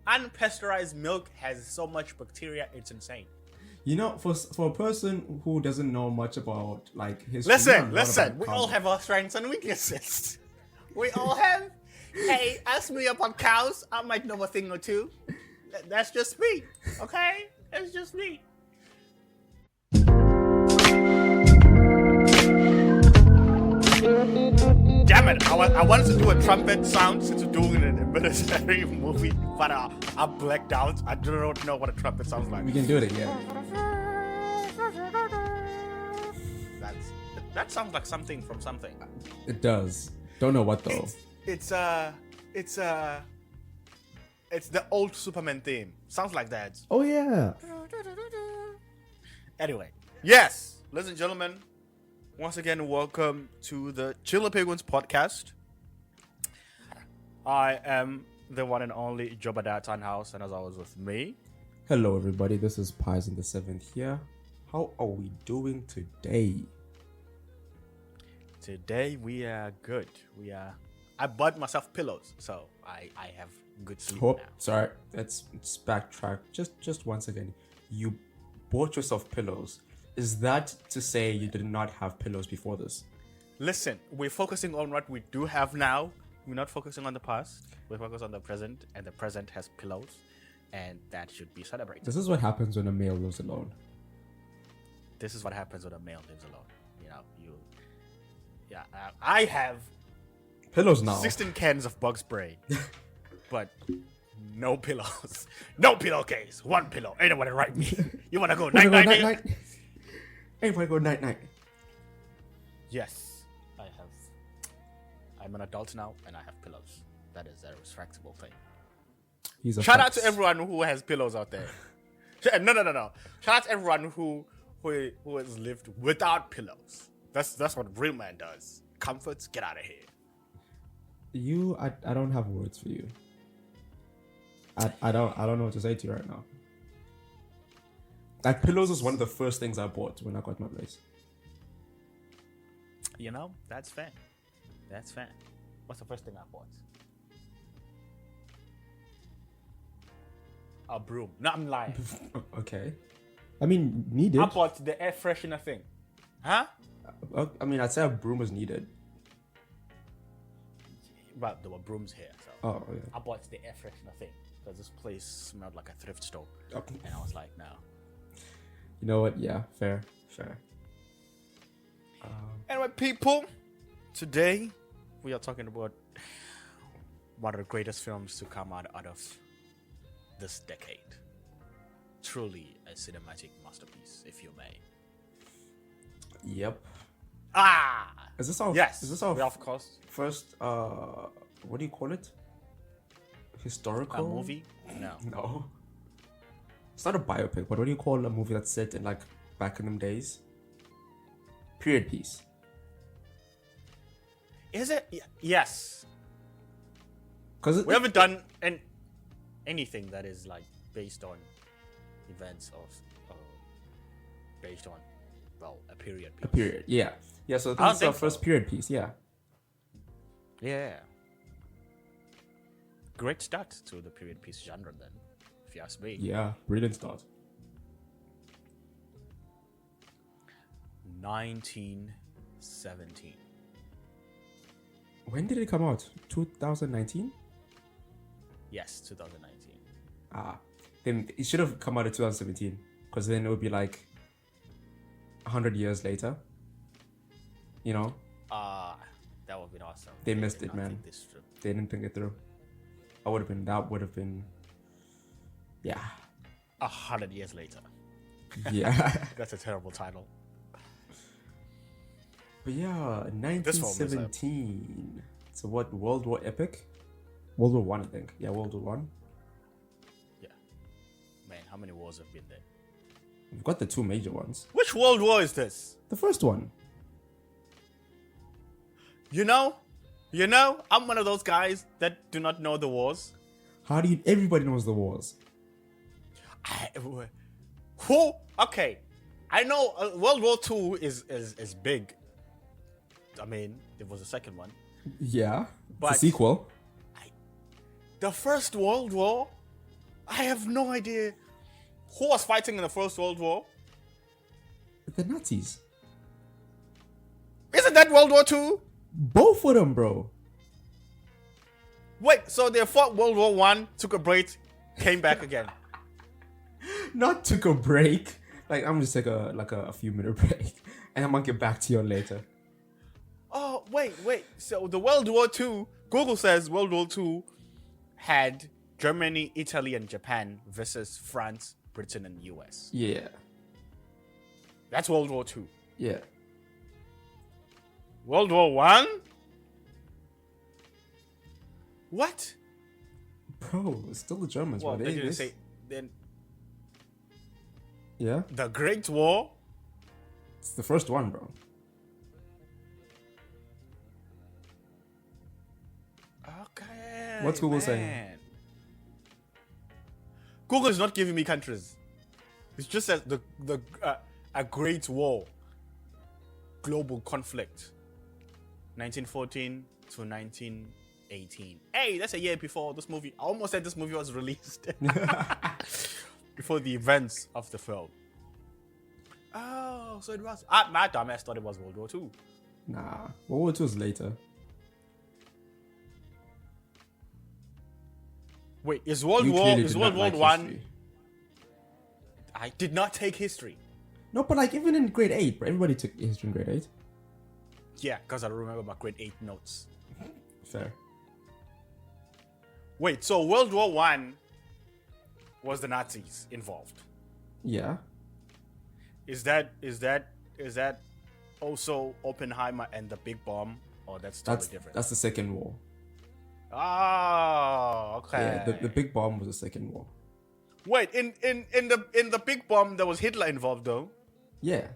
unpasteurized milk has so much bacteria, it's insane. You know, for a person who doesn't know much about like history, Listen. We all have our strengths and weaknesses. We all have. Hey, ask me about cows. I might know a thing or two. That's just me. Okay, that's just me. Damn it! I wanted to do a trumpet sound since we're doing an military movie, but I blacked out. I don't know what a trumpet sounds like. We can do it again. That sounds like something from something. It does. Don't know what though. It's the old Superman theme. Sounds like that. Oh yeah. Anyway, yes, ladies and gentlemen, once again, welcome to the Chilli podcast. I am the one and only Jobadiah Tannhaus, and as always with me. Hello everybody, this is Pies in the 7th here. How are we doing today? Today we are good. I bought myself pillows, so I have good sleep now. Sorry, let's backtrack. Just once again. You bought yourself pillows. Is that to say you did not have pillows before this? Listen, we're focusing on what we do have now. We're not focusing on the past. We're focused on the present, and the present has pillows, and that should be celebrated. This is what happens when a male lives alone. This is what happens when a male lives alone. I have pillows now. 16 cans of bug spray, but no pillows. No pillowcase. One pillow. Ain't nobody write me. You wanna go night night? Ain't wanna go night night. Yes, I have. I'm an adult now, and I have pillows. That is a respectable thing. Shout out to everyone who has pillows out there. No. Shout out to everyone who has lived without pillows. That's what real man does. Comforts, get out of here. I don't have words for you. I don't know what to say to you right now. Like pillows was one of the first things I bought when I got my place. You know, that's fair. That's fair. What's the first thing I bought? A broom. No, I'm lying. Okay. I mean, needed. I bought the air freshener thing. Huh? I mean, I'd say a broom was needed. But there were brooms here, so oh yeah. I bought the air freshener thing because this place smelled like a thrift store, and I was like, no. You know what? Yeah, fair. Anyway, people, today we are talking about one of the greatest films to come out of this decade. Truly a cinematic masterpiece, if you may. Yep. Is this our? Yes. Is this our? Of course. First, what do you call it? Historical movie? No. It's not a biopic, but what do you call a movie that's set in like back in them days? Period piece. Is it? Yes. Because we haven't done anything that is like based on events of based on a period piece. A period, yeah. Yeah, so this is our first period piece, yeah. Yeah. Great start to the period piece genre then, if you ask me. Yeah, brilliant start. 1917. When did it come out? 2019? Yes, 2019. Then it should have come out in 2017, because then it would be like 100 years later, you know. That would have been awesome. They missed it, man. They didn't think it through. That would have been yeah, 100 years later. Yeah. That's a terrible title. But yeah, 1917. So what, World War epic? World War One, I think. Yeah, World War One. Yeah. Man, how many wars have been there? We've got the two major ones. Which World War is this? The first one. You know, I'm one of those guys that do not know the wars. How do you? Everybody knows the wars. Who? Okay, I know World War II is big. I mean, there was a second one. Yeah, but it's a sequel. The First World War, I have no idea. Who was fighting in the First World War? The Nazis. Isn't that World War II? Both of them, bro. Wait, so they fought World War I, took a break, came back again. Not took a break. Like, I'm just take a few minute break, and I'm gonna get back to you later. Oh, wait. So the World War II, Google says World War II had Germany, Italy, and Japan versus France, Britain, and US. Yeah. That's World War II. Yeah. World War One? What? Bro, it's still the Germans. Well, bro. they didn't say then. Yeah. The Great War? It's the first one, bro. Okay. What's Google saying? Google is not giving me countries. It's just that a Great War, global conflict, 1914 to 1918. Hey, that's a year before this movie. I almost said this movie was released. Before the events of the film. Oh, so it was. My dumbass thought it was World War II. Nah, World War II was later. Wait, is World War One? I did not take history. No, but like even in grade 8, bro, everybody took history in grade 8. Yeah, because I remember my grade 8 notes. Fair. Wait, so World War One was the Nazis involved? Yeah. Is that also Oppenheimer and the big bomb, or that's totally different? That's the second war. Oh, okay. Yeah, the big bomb was the second war. Wait, in the big bomb there was Hitler involved though. Yeah.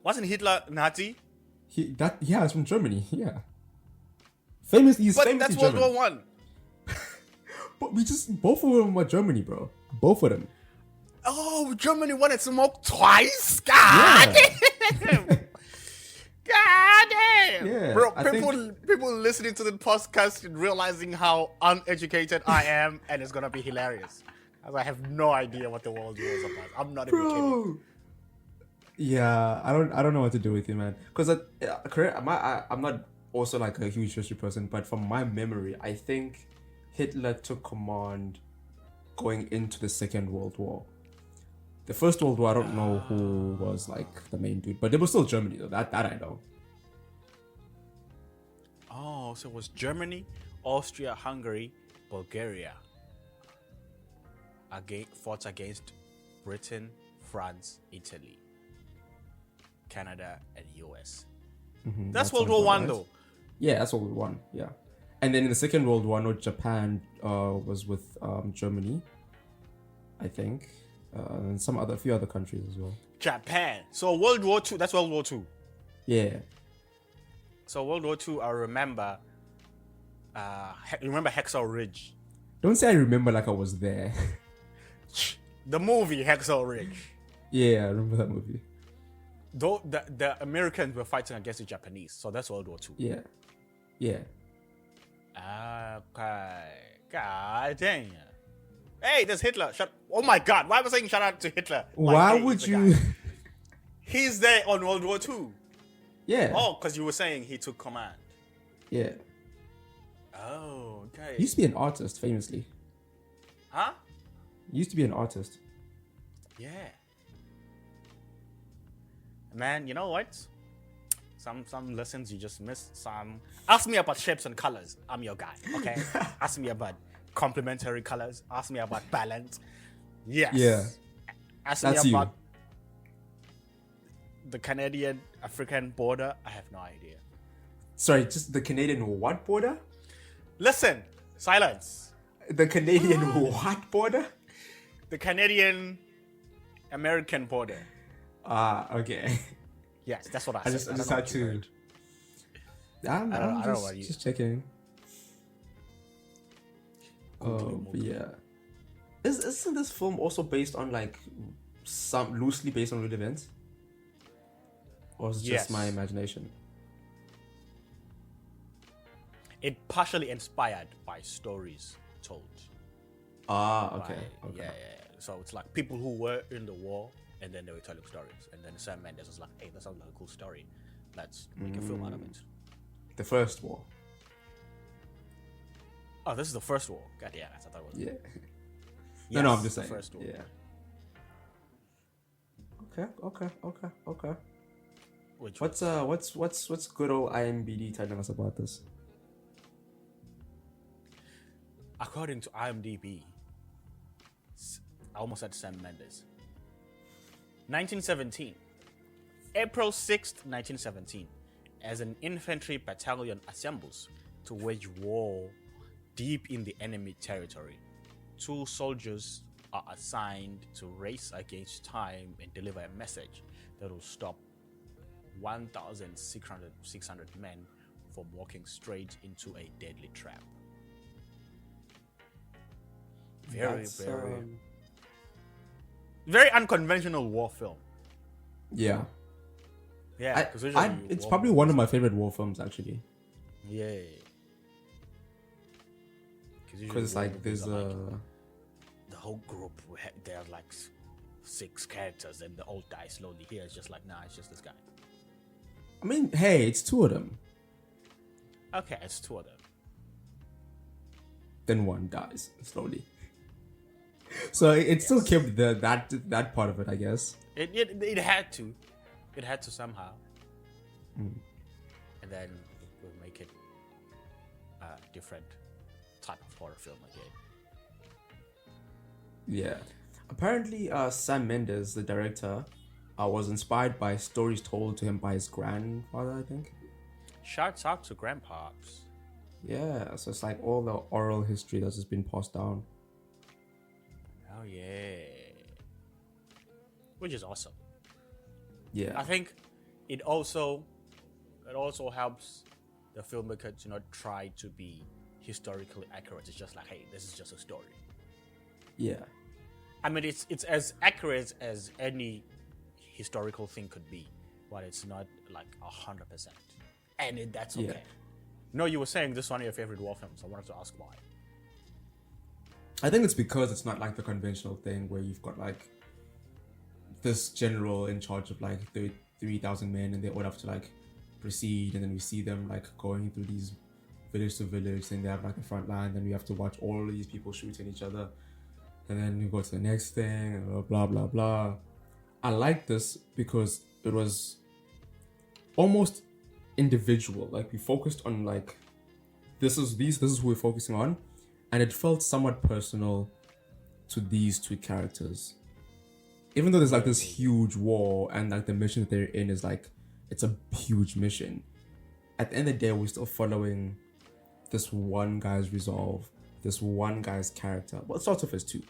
Wasn't Hitler Nazi? It's from Germany. Yeah. He's famously that's German. World War One. But both of them were Germany, bro. Both of them. Oh, Germany won its smoke twice? God damn! God damn! Yeah, Bro, people listening to the podcast and realizing how uneducated I am, and it's gonna be hilarious. As I have no idea what the world war is about. I'm not even kidding. Yeah, I don't know what to do with you, man. Because I'm not also like a huge history person, but from my memory, I think Hitler took command going into the Second World War. The First World War, I don't know who was like the main dude, but it was still Germany though. That I know. Oh, so it was Germany, Austria, Hungary, Bulgaria fought against Britain, France, Italy, Canada, and US. Mm-hmm, that's World War One, though. Yeah, that's World War One. Yeah, and then in the Second World War, Japan was with Germany, I think, and a few other countries as well. Japan. So World War Two. That's World War Two. Yeah. So World War II, I remember. Remember Hacksaw Ridge? Don't say I remember like I was there. The movie Hacksaw Ridge. Yeah, I remember that movie. Though the Americans were fighting against the Japanese, so that's World War II. Yeah. Yeah. Okay. God dang. Hey, there's Hitler. Oh my God! Why am I saying shout out to Hitler? Why would you? He's there on World War II. Yeah. Oh, because you were saying he took command. Yeah. Oh, okay. He used to be an artist, famously. Huh? He used to be an artist. Yeah. Man, you know what? Some lessons you just missed. Ask me about shapes and colors. I'm your guy. Okay. Ask me about complementary colors. Ask me about balance. Yes. Yeah. Ask That's me about the Canadian-African border. I have no idea. Sorry, just the Canadian what border? Listen, silence. The Canadian what border? The Canadian-American border. Okay. Yes, that's what I said. I just had to. I don't know what you. Just checking. Oh, yeah. Isn't this film also based on like loosely based on real events? Or is it just my imagination? It partially inspired by stories told. Ah, okay. So it's like people who were in the war, and then they were telling stories. And then Sam Mendes was like, "Hey, that sounds like a cool story. Let's make a film out of it." The first war. Oh, this is the first war. God damn, I thought it was. Yeah. Yes, no, I'm just saying. The first war. Yeah. Okay. What's good old IMDb telling us about this? According to IMDb, I almost said Sam Mendes. 1917. April 6th, 1917, as an infantry battalion assembles to wage war deep in the enemy territory, 2 soldiers are assigned to race against time and deliver a message that will stop 1,600 men from walking straight into a deadly trap. Very unconventional war film. Yeah. Yeah, it's probably one of my favorite war films, actually. Yeah. Because it's like there's the whole group. There's like 6 characters, and they all die slowly. Here it's just like, nah, it's just this guy. I mean, hey, it's 2 of them. Okay, it's 2 of them. Then one dies slowly. So it still kept that part of it, I guess. It had to. It had to somehow. And then we'll make it a different type of horror film again. Yeah. Apparently, Sam Mendes, the director, was inspired by stories told to him by his grandfather, I think. Shouts out to grandpops. Yeah, so it's like all the oral history that's just been passed down. Oh, yeah. Which is awesome. Yeah. I think it also helps the filmmaker to not try to be historically accurate. It's just like, hey, this is just a story. Yeah. I mean, it's as accurate as any historical thing could be, but it's not like 100%. And that's okay. Yeah. No, you were saying this is one of your favorite war films. I wanted to ask why. I think it's because it's not like the conventional thing where you've got like this general in charge of like 3,000 men, and they all have to like proceed, and then we see them like going through these village to village, and they have like a front line, then we have to watch all of these people shooting each other, and then we go to the next thing, and blah blah blah. I like this because it was almost individual. Like we focused on like this is who we're focusing on, and it felt somewhat personal to these 2 characters. Even though there's like this huge war, and like the mission that they're in is like it's a huge mission, at the end of the day we're still following this one guy's resolve, this one guy's character. Well, it starts off as 2.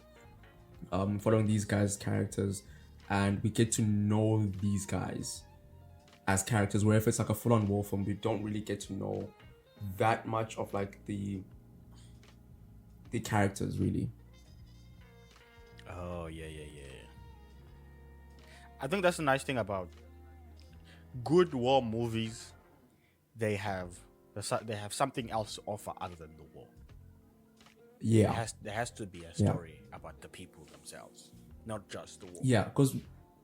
Following these guys' characters, and we get to know these guys as characters, where if it's like a full-on war film, we don't really get to know that much of like the characters, really. Oh, yeah. I think that's the nice thing about good war movies. They have something else to offer other than the war. Yeah. There has to be a story about the people themselves, not just the war. Yeah, because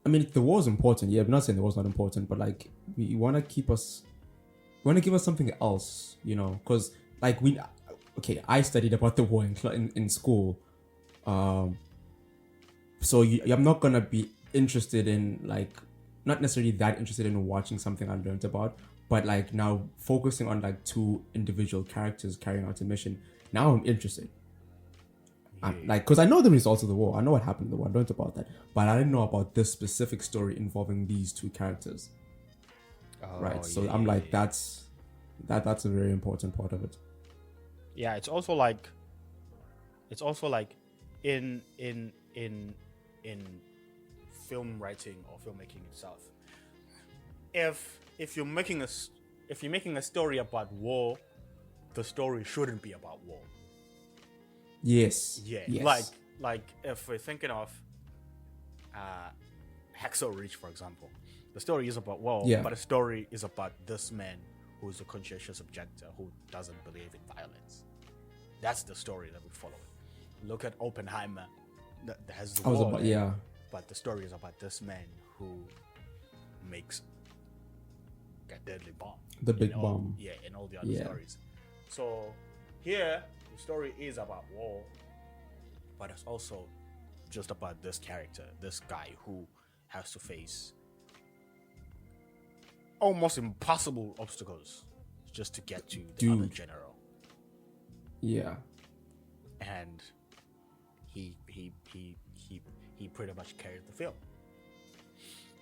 I mean, the war is important. Yeah, I'm not saying the war's not important, but like we want to give us something else, you know? Because like I studied about the war in school, so I'm not gonna be interested in like, not necessarily that interested in watching something I learned about, but like now focusing on like 2 individual characters carrying out a mission. Now I'm interested. Like, because I know the results of the war, I know what happened in the war, I learned about that, but I didn't know about this specific story involving these 2 characters. Right, so I'm like, that's a very important part of it. Yeah, it's also like in film writing or filmmaking itself. If you're making a story about war, the story shouldn't be about war. Yes. Yeah. Yes. Like if we're thinking of Hacksaw Ridge, for example, the story is about war, but the story is about this man who is a conscientious objector who doesn't believe in violence. That's the story that we follow. look at Oppenheimer. That has the I was war about, there, yeah. but the story is about this man who makes a deadly bomb. The big in all- bomb. Yeah, in all the other stories. So here, the story is about war, but it's also just about this character, this guy who has to face almost impossible obstacles just to get to the other general. Yeah. And he pretty much carried the film.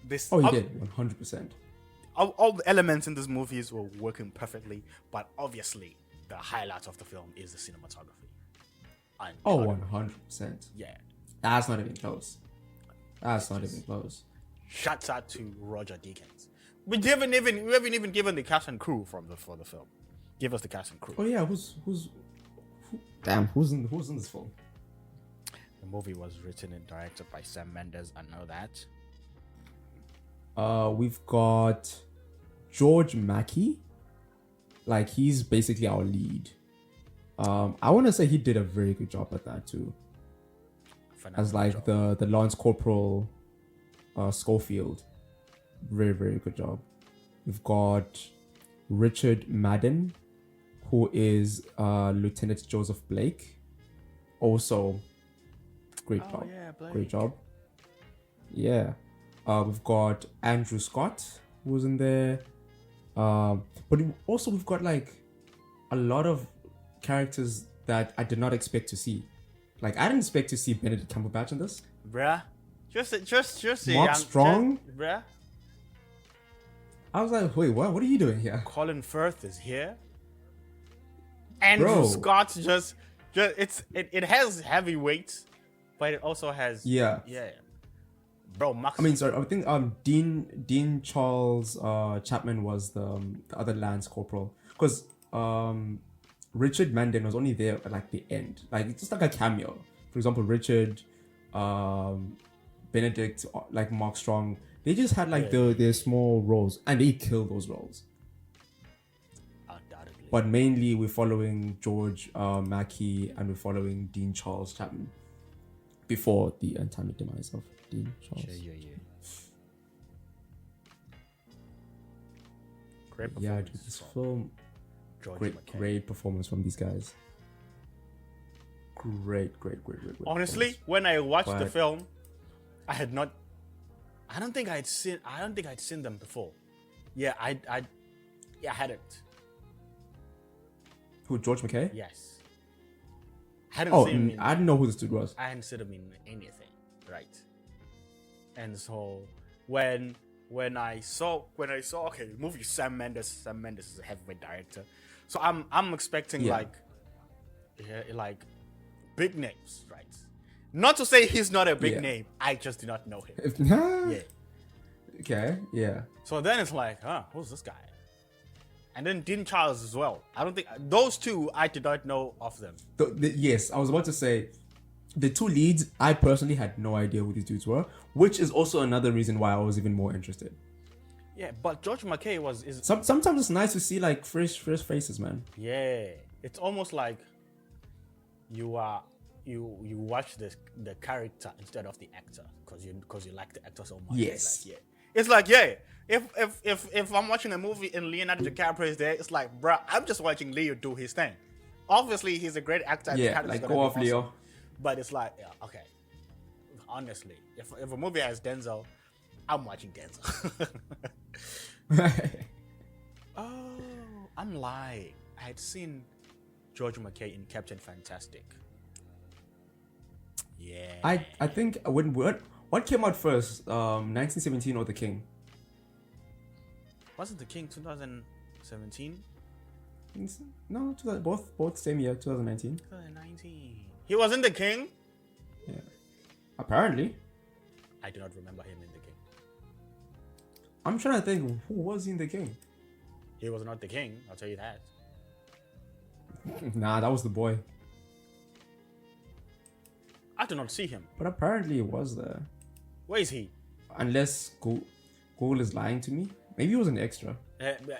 He did 100%. All the elements in this movies were working perfectly, but obviously the highlight of the film is the cinematography. And 100%. Yeah. That's not even close. Shouts out to Roger Deakins. We haven't even given the cast and crew for the film. Give us the cast and crew. Oh yeah, who's in this film? The movie was written and directed by Sam Mendes. I know that. We've got George Mackey. Like, he's basically our lead. I want to say he did a very good job at that too. As like the Lance Corporal Schofield. Very, very good job. We've got Richard Madden, who is Lieutenant Joseph Blake. Also, great job. Yeah, Blake. Great job. Yeah. We've got Andrew Scott, who's in there. But also we've got like a lot of characters that I did not expect to see. Like, I didn't expect to see Benedict Cumberbatch in this. Bruh. Just Mark Strong? Bruh. I was like, wait, what are you doing here? Colin Firth is here. Andrew Scott it has heavy weight, but it also has yeah. Bro, Max. I mean, sorry, I think Dean Charles Chapman was the other Lance Corporal, because Richard Madden was only there at like the end, like it's just like a cameo. For example, Richard, Benedict, like Mark Strong, they just had like their small roles, and they killed those roles. Undoubtedly. But mainly we're following George Mackey, and we're following Dean Charles Chapman before the untimely demise of Dean Charles. Yeah. Great performance. Dude, this film. Great performance from these guys. Great. Honestly, when I watched the film, I don't think I'd seen them before. Yeah, I hadn't. Who, George McKay? Yes. I didn't know who this dude was. I hadn't seen him in anything, right? And so when I saw okay, the movie Sam Mendes is a heavyweight director. So I'm expecting like big names, right? Not to say he's not a big name. I just do not know him. Yeah. Okay. Yeah. So then it's like, who's this guy? And then Dean Charles as well. I don't think those two I did not know of them. Yes, I was about to say the two leads. I personally had no idea who these dudes were, which is also another reason why I was even more interested. Yeah, but George McKay is. Sometimes it's nice to see like fresh faces, man. Yeah, it's almost like you watch the character instead of the actor because you like the actor so much. Yes. It's like if I'm watching a movie and Leonardo DiCaprio is there, it's like, bruh, I'm just watching Leo do his thing. Obviously, he's a great actor. Yeah, like go off, Leo. But it's like, okay. Honestly, if a movie has Denzel, I'm watching Denzel. Oh, I'm lying. I had seen George McKay in Captain Fantastic. Yeah. I think what came out first, 1917 or The King? Wasn't The King 2017? No, both same year, 2019. 2019. He was in The King? Yeah. Apparently. I do not remember him in The King. I'm trying to think, who was in The King? He was not The King, I'll tell you that. Nah, that was the boy. I do not see him. But apparently he was there. Where is he? Unless Google is lying to me. Maybe he was an extra.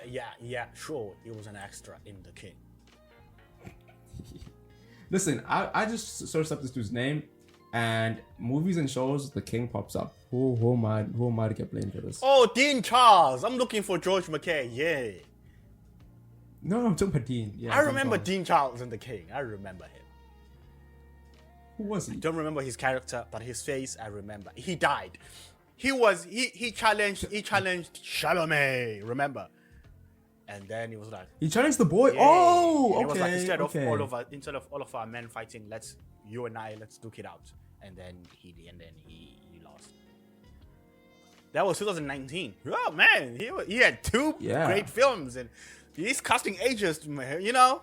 Yeah, sure. He was an extra in The King. Listen, I just searched up this dude's name, and movies and shows, the king pops up. Who am I to get blamed for this? Oh, Dean Charles. I'm looking for George McKay. Yeah. No, I'm talking about Dean. Yeah, I remember Dean Charles in The King. I remember him. Who was he? I don't remember his character, but his face I remember. He died. He challenged Chalamet, remember? And then he was like, he challenged the boy. Yeah. Oh, okay. He was like, instead of all of our men fighting, let's duke it out. And then he lost. That was 2019. Oh man, he had two great films, and he's casting ages. You know,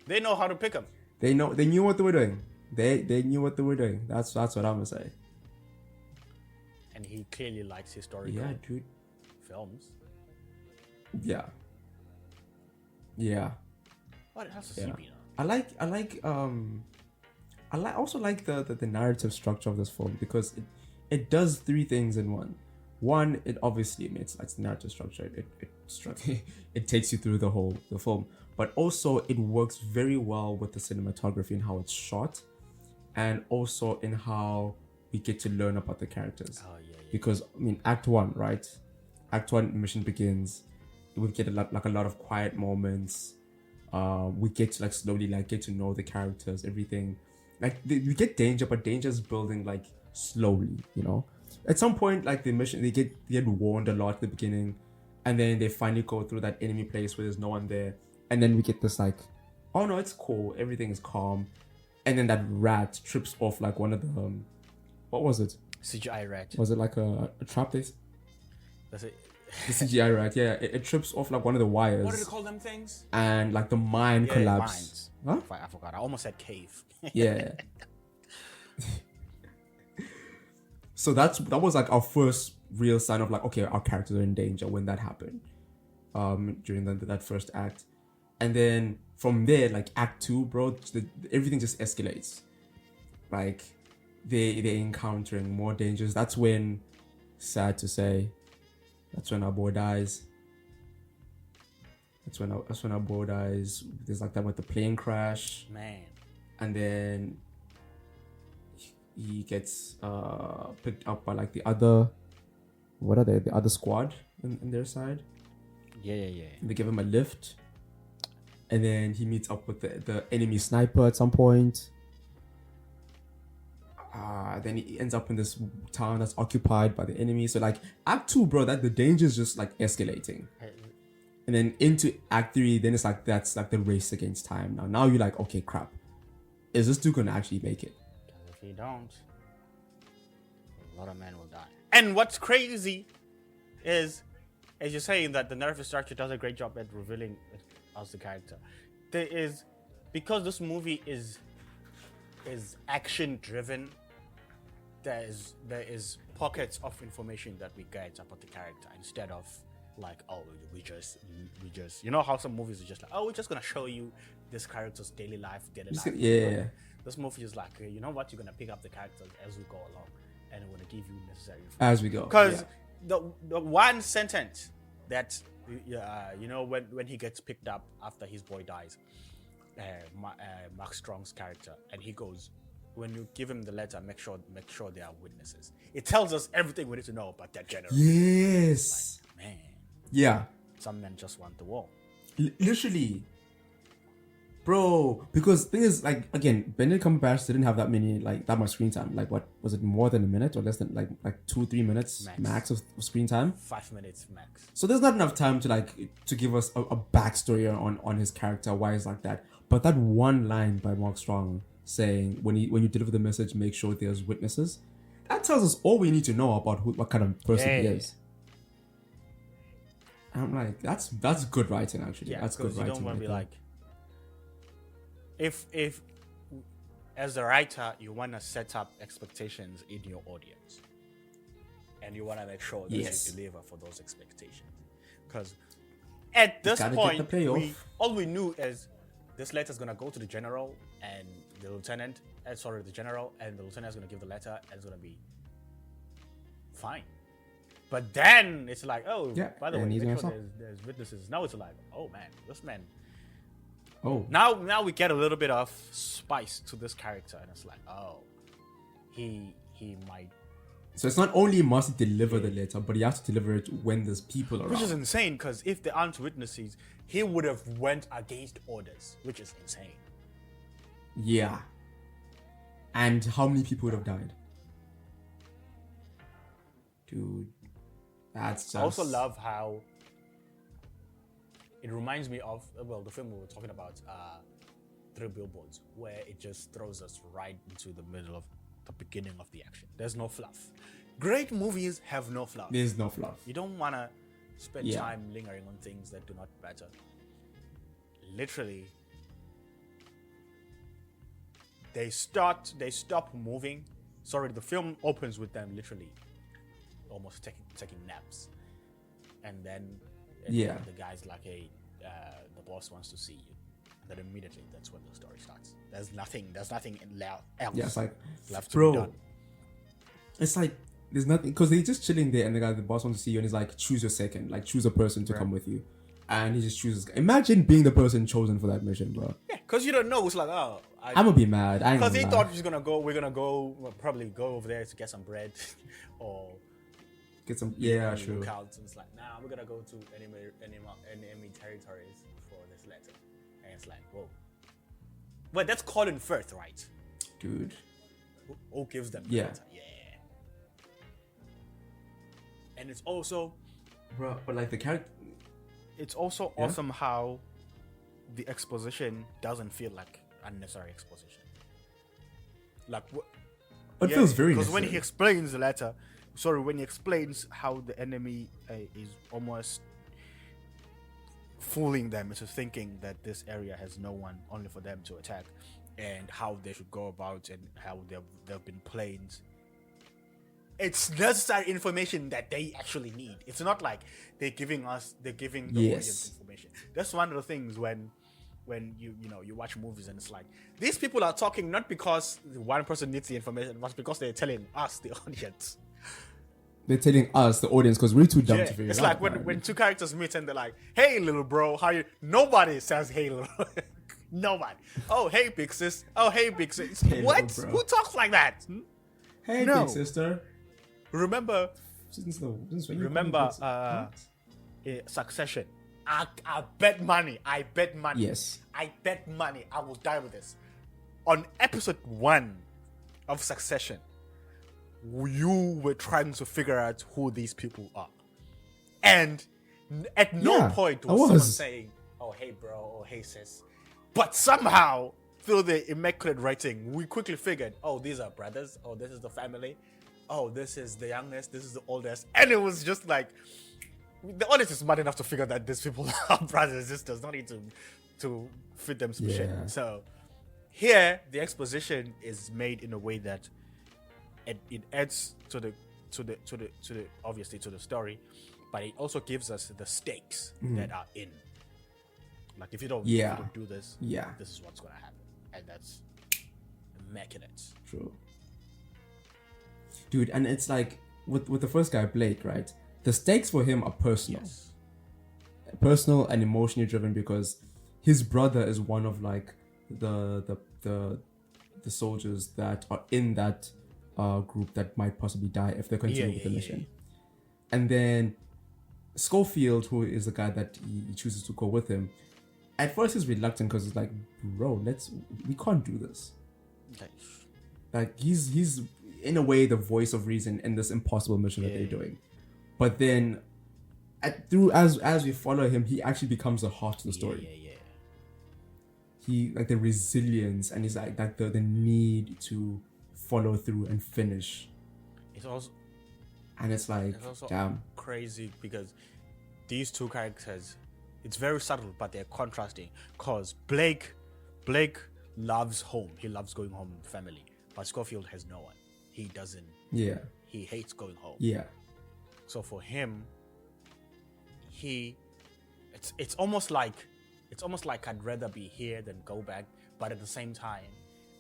they know how to pick him. They knew what they were doing. They knew what they were doing. That's what I'm gonna say. And he clearly likes historical films. Yeah. What else has he been I on? also like the narrative structure of this film, because it does three things in one. One, it obviously it's the narrative structure. It takes you through the film, but also it works very well with the cinematography and how it's shot, and also in how we get to learn about the characters. Oh yeah. Because I mean, Act 1, right? Act 1, mission begins. We get a lot of quiet moments. We get to slowly get to know the characters, everything. We get danger, but danger is building slowly, you know. At some point, the mission, they get warned a lot at the beginning, and then they finally go through that enemy place where there's no one there, and then we get this oh no, it's cool, everything is calm, and then that rat trips off one of the what was it? CGI rat. Was it a trap? That's it. The CGI rat, yeah. It trips off one of the wires. What do they call them things? And the mine collapses. Huh? I forgot. I almost said cave. Yeah. So that was our first real sign of okay, our characters are in danger when that happened. During that first act, and then from there, Act 2, bro, everything just escalates. They're encountering more dangers. That's when, sad to say, that's when our boy dies. That's when our boy dies. There's that with the plane crash. Man. And then he gets picked up by the other, what are they? The other squad in their side. Yeah. They give him a lift. And then he meets up with the enemy sniper at some point. Then he ends up in this town that's occupied by the enemy. So Act 2, bro, the danger is just escalating. And then into Act 3, then it's that's the race against time. Now you're okay, crap. Is this dude gonna actually make it? Because if he don't, a lot of men will die. And what's crazy is, as you're saying, that the narrative structure does a great job at revealing us the character. Because this movie is action driven. There is pockets of information that we get about the character, instead of we just you know how some movies are just we're just gonna show you this character's daily life. Yeah. This movie is you know what, you're gonna pick up the characters as we go along, and we're gonna give you necessary information as we go. Because the one sentence that you know, when he gets picked up after his boy dies, Mark Strong's character, and he goes, when you give him the letter, make sure there are witnesses. It tells us everything we need to know about that general. Yes. Man. Yeah. Some men just want the war. Literally. Bro, because thing is, again, Benedict Cumberbatch didn't have that much screen time. What was it, more than a minute or less than 2-3 minutes max of screen time? 5 minutes max. So there's not enough time to give us a backstory on his character, why he's like that. But that one line by Mark Strong saying, when you deliver the message, make sure there's witnesses, that tells us all we need to know about what kind of person he is. And I'm that's good writing, actually. Yeah, that's good writing. You don't want to be if as a writer you want to set up expectations in your audience, and you want to make sure that you deliver for those expectations, because at this point all we knew is this letter is going to go to the general and the lieutenant, the general and the lieutenant is going to give the letter, and it's going to be fine. But then it's by the way, make sure there's witnesses. Now it's oh man, this man. Oh. Now we get a little bit of spice to this character, and it's like, oh, he might. So it's not only must he deliver the letter, but he has to deliver it when there's people around. Which is insane, because if there aren't witnesses, he would have went against orders, which is insane. Yeah. And how many people would have died? Dude, that's just... I also love how it reminds me of, the film we were talking about, Three Billboards, where it just throws us right into the middle of the beginning of the action. There's no fluff. Great movies have no fluff. There's no fluff. You don't want to spend time lingering on things that do not matter. Literally, they stop moving. Sorry, the film opens with them literally almost taking naps, and then the guy's like, "Hey, the boss wants to see you," and then immediately that's when the story starts. There's nothing else it's like, left to be done. It's like there's nothing, because they're just chilling there, and the boss wants to see you, and he's like, choose your second, like choose a person to come with you, and he just chooses. Imagine being the person chosen for that mission, bro. Yeah, because you don't know. It's like, oh, I'm gonna be mad. Because he thought we're gonna go probably go over there to get some bread, or get some sure. Lookouts. And it's like, nah, we're gonna go to enemy territories for this letter, and it's like, whoa. But that's Colin Firth, right? Dude. Who gives them the letter? Yeah. And it's also, bro, but like the character. It's also awesome how the exposition doesn't feel like unnecessary exposition. Like what? It feels very necessary. Because when he explains the letter, when he explains how the enemy is almost fooling them into thinking that this area has no one, only for them to attack, and how they should go about, and how there have been planes. It's necessary information that they actually need. It's not like they're giving the audience information. That's one of the things when you watch movies and it's like, these people are talking not because one person needs the information, but because they're telling us, the audience. They're telling us, the audience, because we're too dumb to figure it out. It's like when two characters meet and they're like, "Hey, little bro, how you?" Nobody says, "Hey, little." Nobody. Oh, hey, big sis. Oh, hey, big sis. Hey, what? Who talks like that? Hey, big sister. Remember Succession. I bet money. Yes. I bet money I will die with this. On episode 1 of Succession, you were trying to figure out who these people are. And at no point was someone saying, "Oh, hey, bro," or "Hey, sis." But somehow, through the immaculate writing, we quickly figured, oh, these are brothers. Oh, this is the family. Oh, this is the youngest. This is the oldest. And it was just like, the audience is smart enough to figure that these people are brothers and sisters. No need to fit them some shit. So here, the exposition is made in a way that it adds to the obviously to the story, but it also gives us the stakes that are in. Like if you don't do this, this is what's gonna happen, and that's immaculate. True. Dude, and it's like with the first guy, Blake, right? The stakes for him are personal. Yes. Personal and emotionally driven, because his brother is one of like the soldiers that are in that group that might possibly die if they continue with the mission. And then Schofield, who is the guy that he chooses to go with him, at first he's reluctant because he's like, bro, we can't do this. Okay. Like he's in a way the voice of reason in this impossible mission that they're doing. But then as we follow him, he actually becomes the heart of the story. He like the resilience, and he's like the need to follow through and finish. It's also damn crazy because these two characters, it's very subtle, but they're contrasting. Cause Blake loves home. He loves going home with family. But Schofield has no one. He doesn't. Yeah. He hates going home. Yeah. So for him, it's almost like I'd rather be here than go back. But at the same time,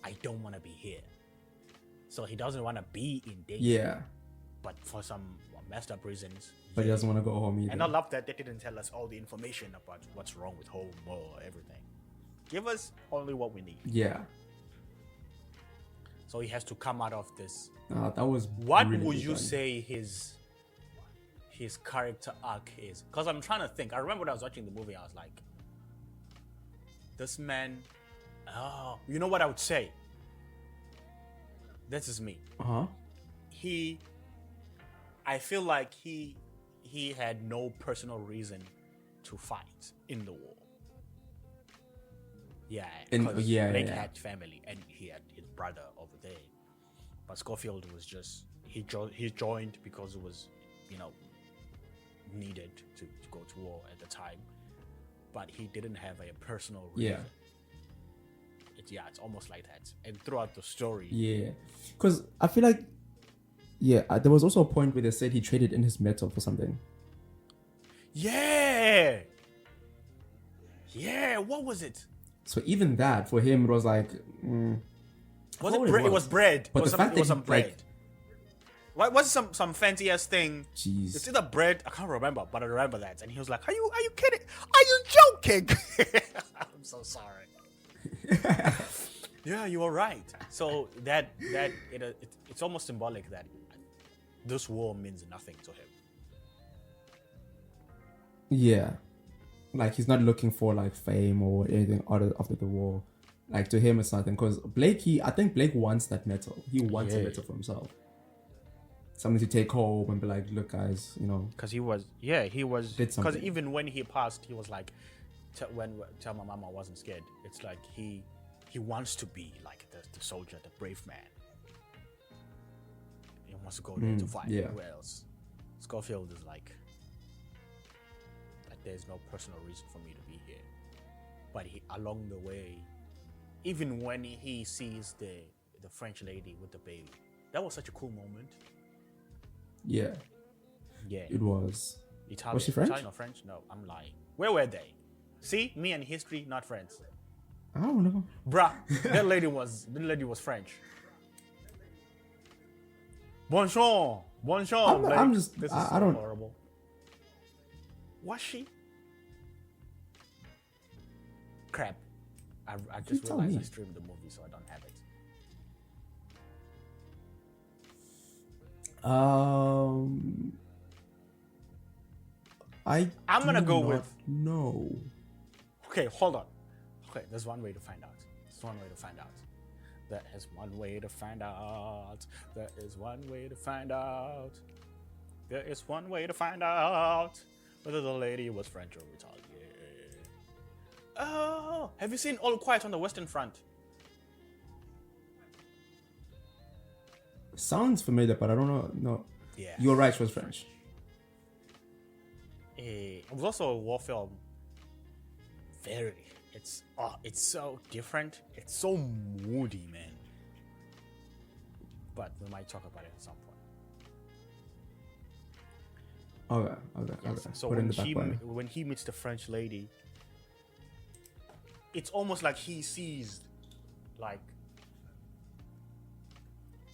I don't want to be here. So he doesn't want to be in danger. Yeah. But for some messed up reasons. But he doesn't want to go home either. And I love that they didn't tell us all the information about what's wrong with home or everything. Give us only what we need. Yeah. So he has to come out of this. That was. What really would good you done. say his character arc is? Because I'm trying to think. I remember when I was watching the movie, I was like, this man. Oh, you know what I would say? This is me. I feel like he had no personal reason to fight in the war. Yeah, because Blake had family and he had his brother over there. But Schofield was just he joined because it was, needed to go to war at the time. But he didn't have a personal reason. It's almost like that. And throughout the story. Yeah. Because I feel like there was also a point where they said he traded in his metal for something. Yeah. Yeah, what was it? So even that, for him, it was like... was it bread? It was bread. But it was some bread. Was it some fancy-ass thing? Jeez. It's either bread, I can't remember, but I remember that. And he was like, are you kidding? Are you joking? I'm so sorry. Yeah, you were right. So it's almost symbolic that this war means nothing to him. Yeah. Like, he's not looking for, like, fame or anything after the war. Like, to him, it's nothing. Because I think Blake wants that metal. He wants a metal for himself. Something to take home and be like, look, guys, Because he was... Because even when he passed, he was like, tell my mama I wasn't scared. It's like he wants to be like the soldier, the brave man. He wants to go there to fight. Yeah. Who else? Schofield is like there's no personal reason for me to be here. But along the way, even when he sees the French lady with the baby, that was such a cool moment. Yeah. Yeah. It was. Italian. Was she French? Italian or French? No, I'm lying. Where were they? See, me and history, not friends. I don't know. Bruh, that lady was French. Bonjour. I'm just. This is I so don't. horrible. Was she? Crap. I just realized I streamed the movie, so I don't have it. I'm gonna go with no. Okay, hold on. Okay, there's one way to find out. There is one way to find out. There is one way to find out whether the lady was French or Italian. Oh, have you seen All Quiet on the Western Front? Sounds familiar, but I don't know. No. Yeah. You're right, she was French. It was also a war film. It's so different. It's so moody, man. But we might talk about it at some point. Okay. So Put it in the back burner. when he meets the French lady, it's almost like he sees, like,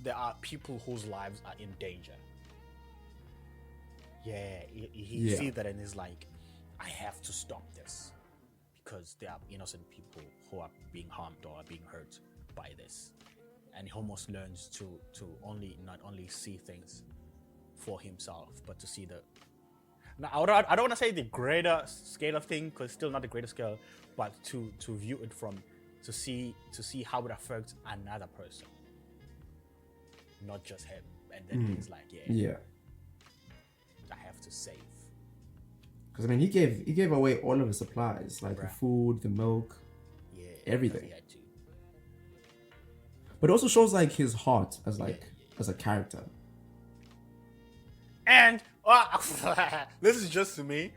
there are people whose lives are in danger. Yeah, he sees that and is like, I have to stop this because there are innocent people who are being harmed or are being hurt by this. And he almost learns to not only see things for himself, but to see the... Now, I don't want to say the greater scale of thing, because it's still not the greater scale, but to view it to see how it affects another person, not just him. And then he's like, yeah, I have to save. Because he gave away all of his supplies, like the food, the milk, everything. He had to. But it also shows like his heart as a character. And this is just me.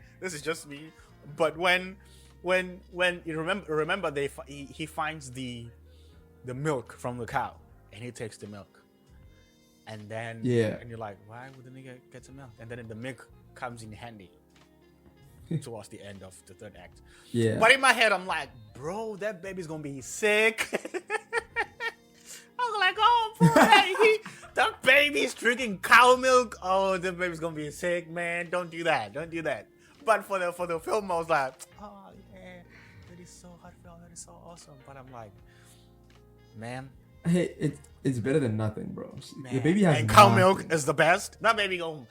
But when you remember he finds the milk from the cow and he takes the milk, and then and you're like, why would the nigga get some milk? And then the milk comes in handy towards the end of the third act. Yeah. But in my head, I'm like, bro, that baby's gonna be sick. I was like, oh, boy, that baby's drinking cow milk. Oh, the baby's gonna be sick, man. Don't do that. But for the film, I was like, oh yeah, it is so heartfelt. it's so awesome. But I'm like, man. Hey, it's better than nothing, bro. Man. The baby has and cow nothing. milk is the best. That baby go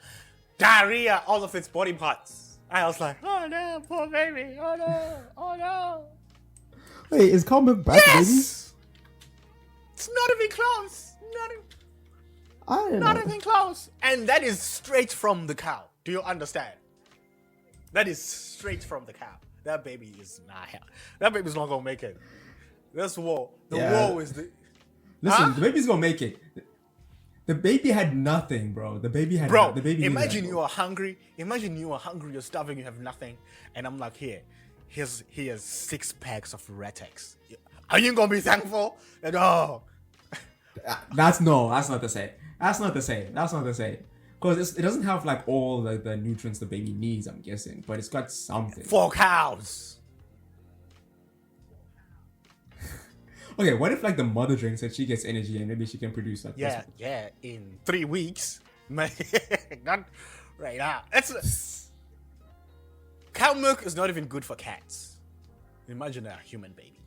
diarrhea all of its body parts. I was like, oh no, poor baby. Oh no, oh no. Wait, is cow milk bad, baby? It's not even close. Not even close. And that is straight from the cow. Do you understand? That is straight from the cow. That baby is not. That baby's not gonna make it. This war. The war is the. Listen, the baby's gonna make it. The baby had nothing, bro. The baby had. Bro, the baby imagine you are hungry. Imagine you are hungry. You're starving. You have nothing. And I'm like, here's 6 packs of Retex. Are you gonna be thankful? And That's not the same. That's not the same. Because it doesn't have like all the nutrients the baby needs, I'm guessing, but it's got something. 4 cows. Okay, what if like the mother drinks it, she gets energy and maybe she can produce like Yeah, in 3 weeks. Not right now. Cow milk is not even good for cats. Imagine a human baby.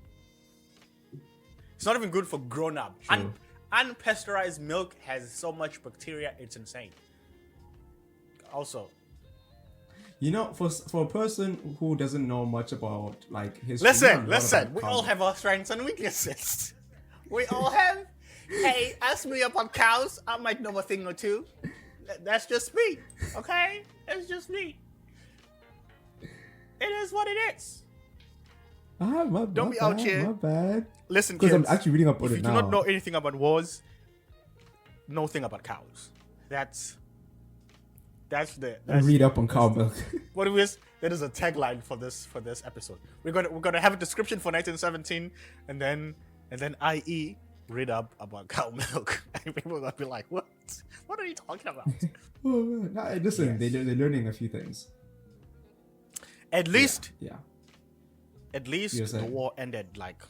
It's not even good for grown-up. Unpasteurized milk has so much bacteria, it's insane. Also, you know, for a person who doesn't know much about like history, listen. We all have our strengths and weaknesses. We all have. Hey, ask me about cows. I might know a thing or two. That's just me. Okay, it's just me. It is what it is. Don't be out here. My bad. Listen, because kids, I'm actually reading up on if it you now. do not know anything about wars, no thing about cows. Read up on cow milk. What it is? That is a tagline for this episode. We're gonna have a description for 1917, and then IE read up about cow milk. And people are gonna be like, "What? What are you talking about?" Listen, yes. They're learning a few things. At least, yeah. At least the war ended like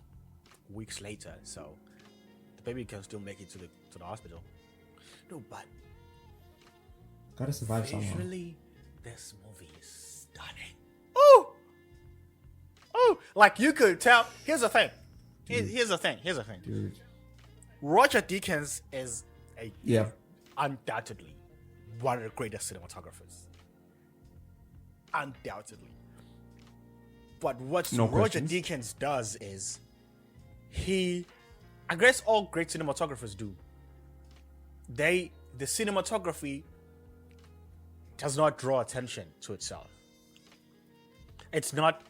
weeks later, so the baby can still make it to the hospital. No, but gotta survive somehow. Visually, this movie is stunning. Oh, like you could tell. Here's the thing. Here's the thing. Dude. Roger Deakins is undoubtedly one of the greatest cinematographers. Undoubtedly. But what Roger Deakins does is I guess all great cinematographers do. The cinematography does not draw attention to itself. It's not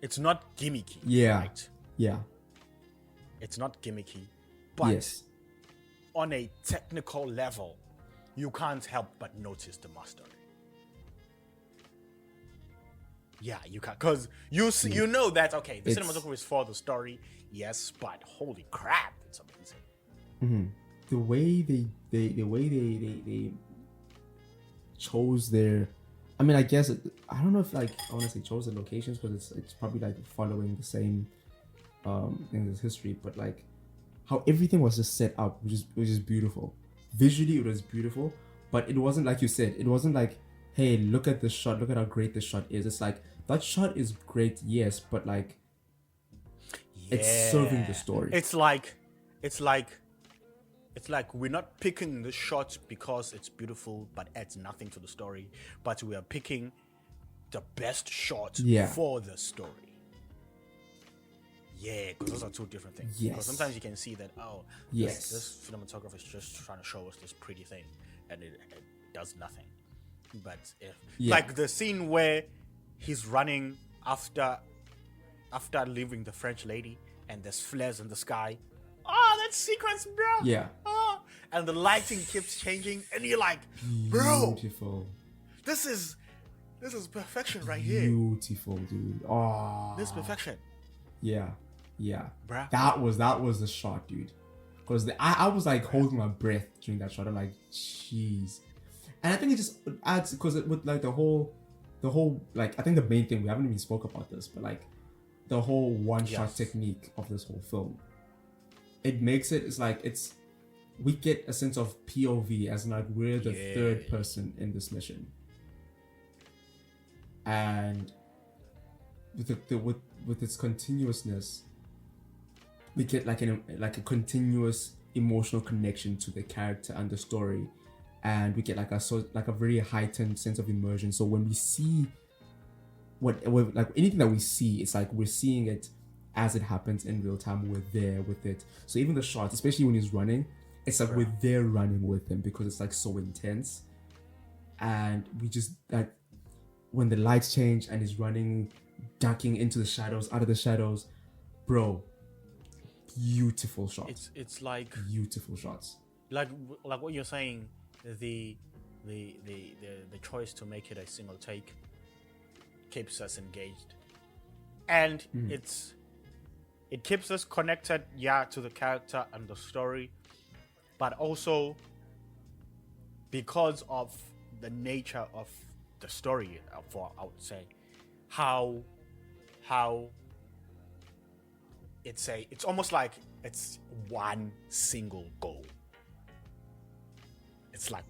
gimmicky. Yeah. Right? Yeah. It's not gimmicky. But on a technical level, you can't help but notice the mastery. Yeah, you can't, because you know that the cinematography is for the story, yes, but holy crap, it's amazing. Mm-hmm. The way they chose their, I mean, I guess I don't know if I want to say chose the locations, because it's probably like following the same in this history, but like how everything was just set up, which is beautiful. Visually, it was beautiful, but it wasn't like you said. It wasn't like, hey, look at this shot, look at how great this shot is. It's like, that shot is great, yes, but like, it's serving the story. It's like we're not picking the shot because it's beautiful but adds nothing to the story, but we are picking the best shot for the story. Yeah, because those are two different things. Yes. Because sometimes you can see that, this cinematographer is just trying to show us this pretty thing, and it does nothing. But like the scene where he's running after leaving the French lady, and there's flares in the sky. Oh, that sequence, bro. Yeah. Oh, and the lighting keeps changing, and you're like, bro, beautiful. This is perfection right here. Beautiful, dude. Oh, this is perfection. Yeah. Bruh. That was the shot, dude. Because I was like holding my breath during that shot. I'm like, jeez. And I think it just adds, because it with like the whole like, I think the main thing, we haven't even spoke about this, but like the whole one shot technique of this whole film, it makes it's like we get a sense of POV, as in like we're the third person in this mission, and with its continuousness, we get like a continuous emotional connection to the character and the story, and we get like a very heightened sense of immersion. So when we see like anything that we see, it's like we're seeing it as it happens in real time. We're there with it. So even the shots, especially when he's running, it's like we're there running with him because it's like so intense. And we just like when the lights change and he's running, ducking into the shadows, out of the shadows, bro. Beautiful shots. It's like beautiful shots. Like what you're saying, the choice to make it a single take keeps us engaged, and it keeps us connected, to the character and the story, but also because of the nature of the story, I would say, how it's almost like it's one single goal. It's like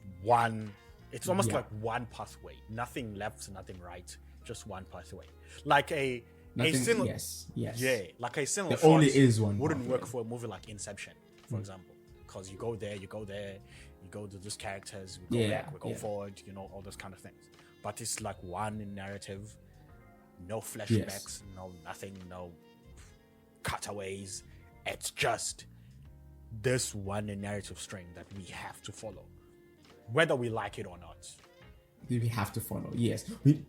it's almost like one pathway, nothing left, nothing right, just one pathway. Like a single, yes, like a single. There only is one. Wouldn't pathway. work for a movie like Inception, for example, because you go there, you go to these characters, we go back, we go forward, all those kind of things. But it's like one narrative, no flashbacks, no nothing, no cutaways. It's just this one narrative string that we have to follow, whether we like it or not. We have to follow. Yes, we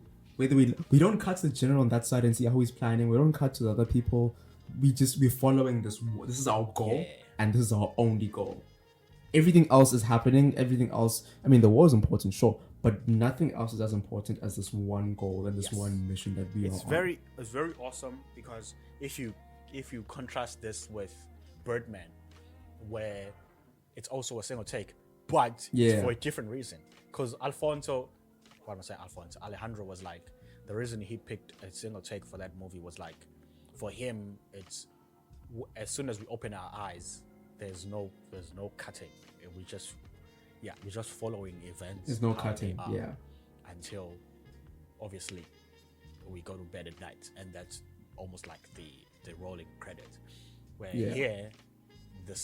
don't cut to the general on that side and see how he's planning. We don't cut to the other people. We're following this. This is our goal, and this is our only goal. Everything else is happening. Everything else. I mean, the war is important, sure, but nothing else is as important as this one goal and this one mission that we are on. It's very awesome, because if you contrast this with Birdman, where it's also a single take, but it's for a different reason. Because Alejandro was like, the reason he picked a single take for that movie was like, for him, it's as soon as we open our eyes, there's no cutting. We're just following events. There's no cutting, until obviously we go to bed at night, and that's almost like the rolling credit. Where here, the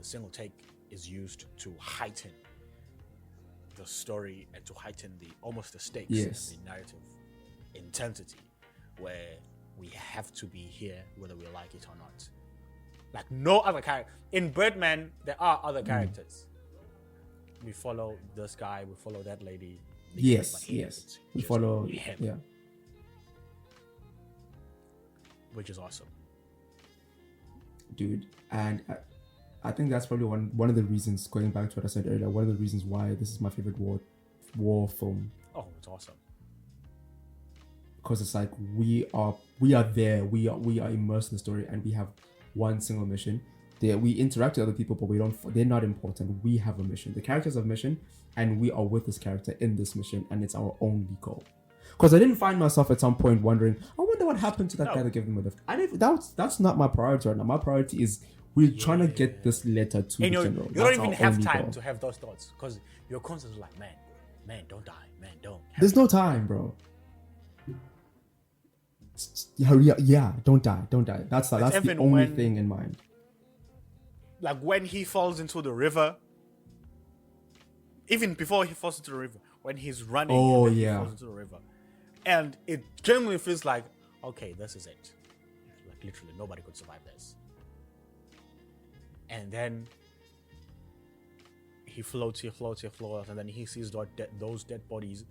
single take is used to heighten the story and to heighten the stakes, the narrative intensity, where we have to be here whether we like it or not. Like no other character in Birdman, there are other characters. We follow this guy, we follow that lady. Yes, we follow him. Which is awesome, dude. And I think that's probably one of the reasons, going back to what I said earlier, one of the reasons why this is my favorite war film. Oh, it's awesome. Because it's like we are there, we are immersed in the story, and we have one single mission. We interact with other people, but they're not important. We have a mission. The characters have a mission, and we are with this character in this mission, and it's our only goal. Because I didn't find myself at some point wondering, I wonder what happened to that guy that gave them a lift. That's not my priority right now. My priority is we're trying to get this letter to the general. You don't even have time to have those thoughts, because you're constantly like, man, don't die, man, don't. There's no time, bro. Don't die. That's the only thing in mind. Like when he falls into the river, even before he falls into the river, when he's running, he falls into the river, and it genuinely feels like, okay, this is it. Like literally, nobody could survive this. And then he floats, and then he sees those dead bodies.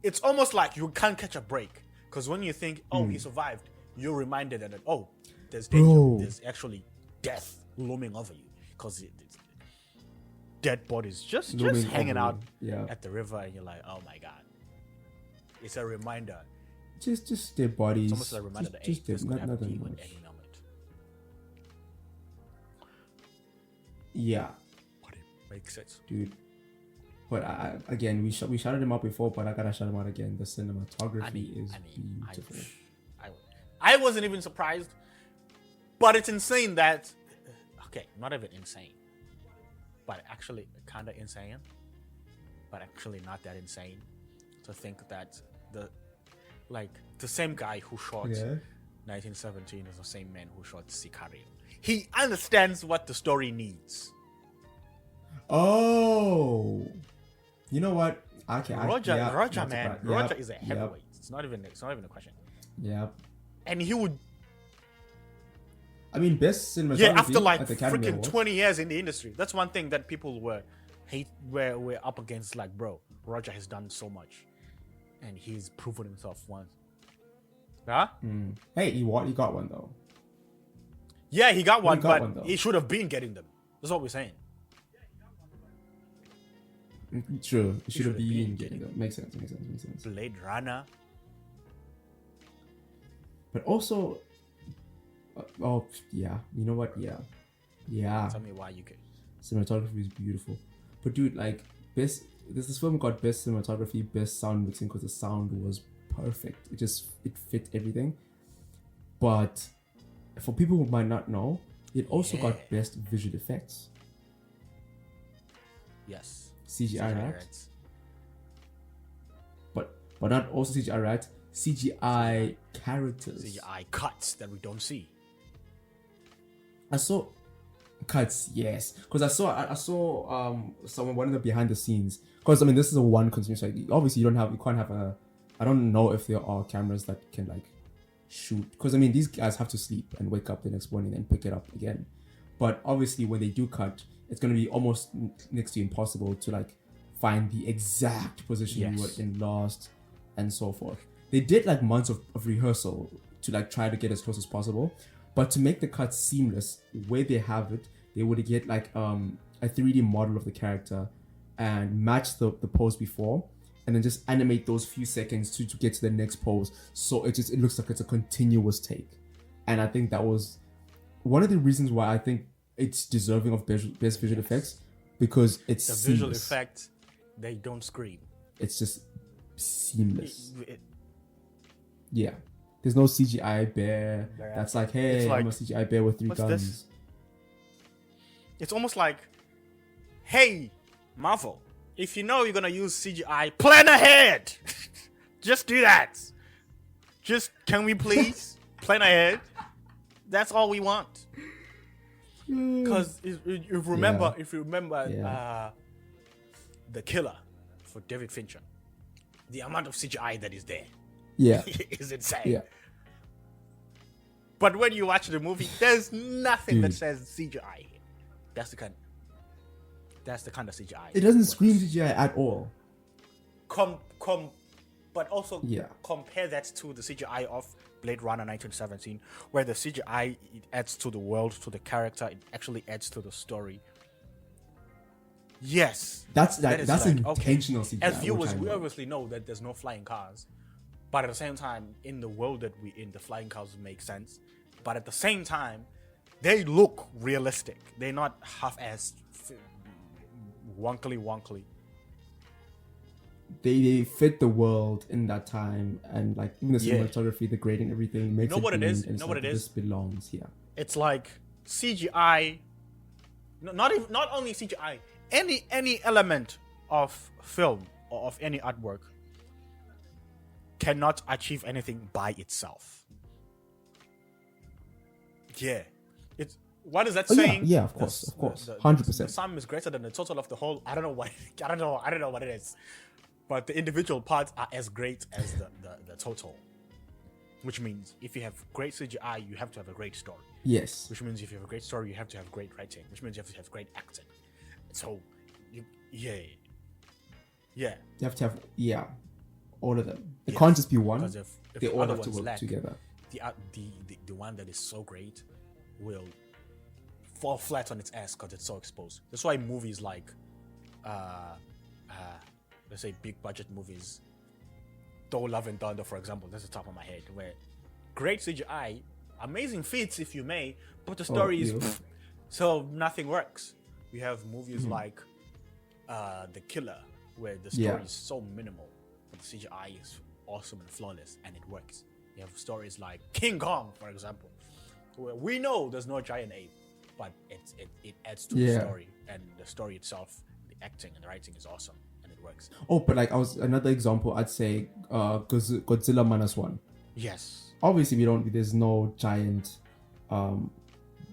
It's almost like you can't catch a break, because when you think, he survived, you're reminded that there's danger, there's actually death looming over you, because dead bodies just hanging out at the river, and you're like, oh my god. It's a reminder. Just dead bodies. It's almost a reminder that this could happen to you at any moment. Yeah. But it makes sense, dude. But again, we shouted him out before, but I gotta shout him out again. The cinematography is beautiful. I wasn't even surprised, but it's insane that, not even insane, but actually kind of insane, but actually not that insane to think that the same guy who shot 1917 is the same man who shot Sicario. He understands what the story needs. Oh, you know what? Okay, Roger, man, Roger is a heavyweight. It's not even a question. Yeah. And he would. I mean, best cinematography. Yeah, after like at the Academy freaking Awards. 20 years in the industry, that's one thing that people were up against. Like, bro, Roger has done so much, and he's proven himself once. Huh? Hey, he got one though. Yeah, he got one, but he should have been getting them. That's what we're saying. True, he should have been getting them. Makes sense. Blade Runner. But also, you know what? Yeah. Tell me why you can. Cinematography is beautiful, but dude, like this film got best cinematography, best sound mixing because the sound was perfect. It fit everything. But for people who might not know, it also got best visual effects. Yes. CGI, right? But not also CGI, right? CGI characters. CGI cuts that we don't see. I saw cuts, yes, because I saw one of the behind the scenes. Because I mean, this is a one continuous. Like, obviously, you can't have a. I don't know if there are cameras that can like shoot. Because I mean, these guys have to sleep and wake up the next morning and pick it up again. But obviously, when they do cut, it's going to be almost next to impossible to like find the exact position you were in last and so forth. They did like months of rehearsal to like try to get as close as possible. But to make the cuts seamless, where they have it, they would get like a 3D model of the character and match the pose before, and then just animate those few seconds to get to the next pose. So it looks like it's a continuous take. And I think that was one of the reasons why I think it's deserving of best visual effects, because it's the seamless. Visual effects, they don't scream. It's just seamless. Yeah. There's no CGI bear that's like, hey, I'm a CGI bear with 3 guns. This? It's almost like, hey, Marvel, if you know you're going to use CGI, plan ahead. Just do that. Can we please plan ahead? That's all we want. Because if you remember, The Killer for David Fincher, the amount of CGI that is there. Is insane. Yeah. But when you watch the movie, there's nothing that says CGI here. That's the kind of CGI. It doesn't scream CGI at all. But also compare that to the CGI of Blade Runner 1917, where the CGI it adds to the world, to the character, it actually adds to the story. Yes, that's intentional CGI. As viewers, we obviously know that there's no flying cars. But at the same time, in the world that we're in, the flying cars make sense. But at the same time, they look realistic. They're not half-assed, wonkly. They fit the world in that time, and like even the cinematography, the grading, everything makes it. You know what it is? This belongs here. It's like CGI. Not only CGI. Any element of film or of any artwork cannot achieve anything by itself. Yeah. What is that saying? Yeah, of course. 100%. The sum is greater than the total of the whole. I don't know what it is. But the individual parts are as great as the total. Which means if you have great CGI, you have to have a great story. Yes. Which means if you have a great story, you have to have great writing. Which means you have to have great acting. So, You have to have all of them. It can't just be one. If they all have to work together. The one that is so great will fall flat on its ass because it's so exposed. That's why movies like, let's say big budget movies, Thor: Love and Thunder, for example, that's the top of my head, where great CGI, amazing feats if you may, but the story is so nothing works. We have movies like The Killer, where the story is so minimal, but the CGI is awesome and flawless, and it works. You have stories like King Kong, for example, where we know there's no giant ape, but it adds to the story, and the story itself, the acting and the writing is awesome, and it works. Oh, but like another example, I'd say Godzilla -1. Yes. Obviously, there's no giant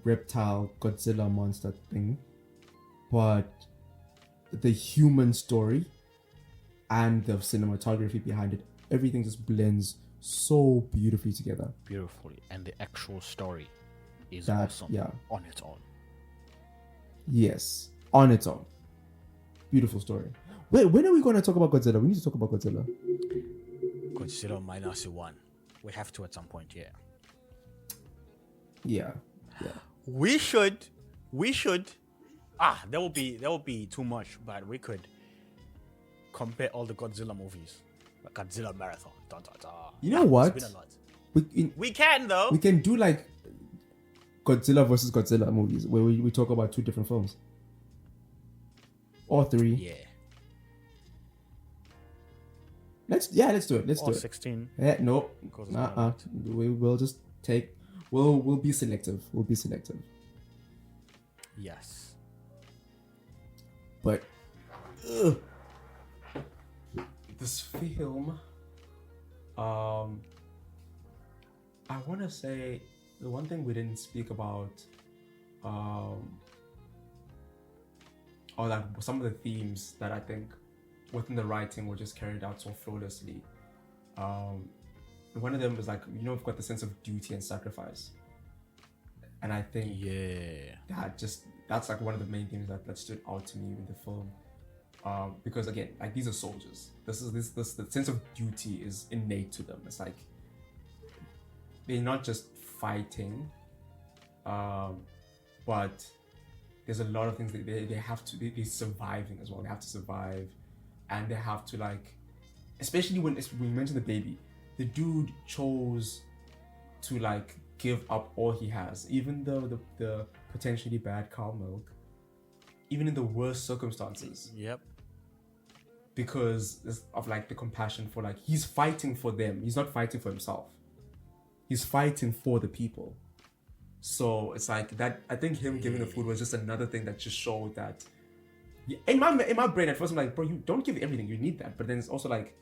reptile Godzilla monster thing, but the human story and the cinematography behind it, everything just blends so beautifully together. Beautifully. And the actual story is awesome on its own. Yes, on its own. Beautiful story. Wait, when are we going to talk about Godzilla? We need to talk about Godzilla. Godzilla -1. We have to at some point, yeah. Yeah. We should. That will be too much, but we could compare all the Godzilla movies. Like Godzilla marathon. You know what? It's been a lot. We can though. We can do like Godzilla versus Godzilla movies where we talk about 2 different films. Or 3. Yeah. Let's do it. Let's do it. 16. No. We'll just take. We'll be selective. Yes. But this film, I want to say the one thing we didn't speak about, or like some of the themes that I think within the writing were just carried out so flawlessly. One of them was like, we've got the sense of duty and sacrifice, and I think that's like one of the main things that stood out to me in the film, because again, like, these are soldiers. This the sense of duty is innate to them. It's like they're not just fighting, but there's a lot of things that they have to. They're surviving as well. They have to survive, and they have to, like, especially when we mentioned the baby. The dude chose to, like, give up all he has, even though the potentially bad cow milk, even in the worst circumstances. Yep. Because of, like, the compassion for, like, he's fighting for them. He's not fighting for himself. He's fighting for the people. So it's like that. I think him giving the food was just another thing that just showed that. In my brain at first, I'm like, bro, you don't give everything. You need that. But then it's also like,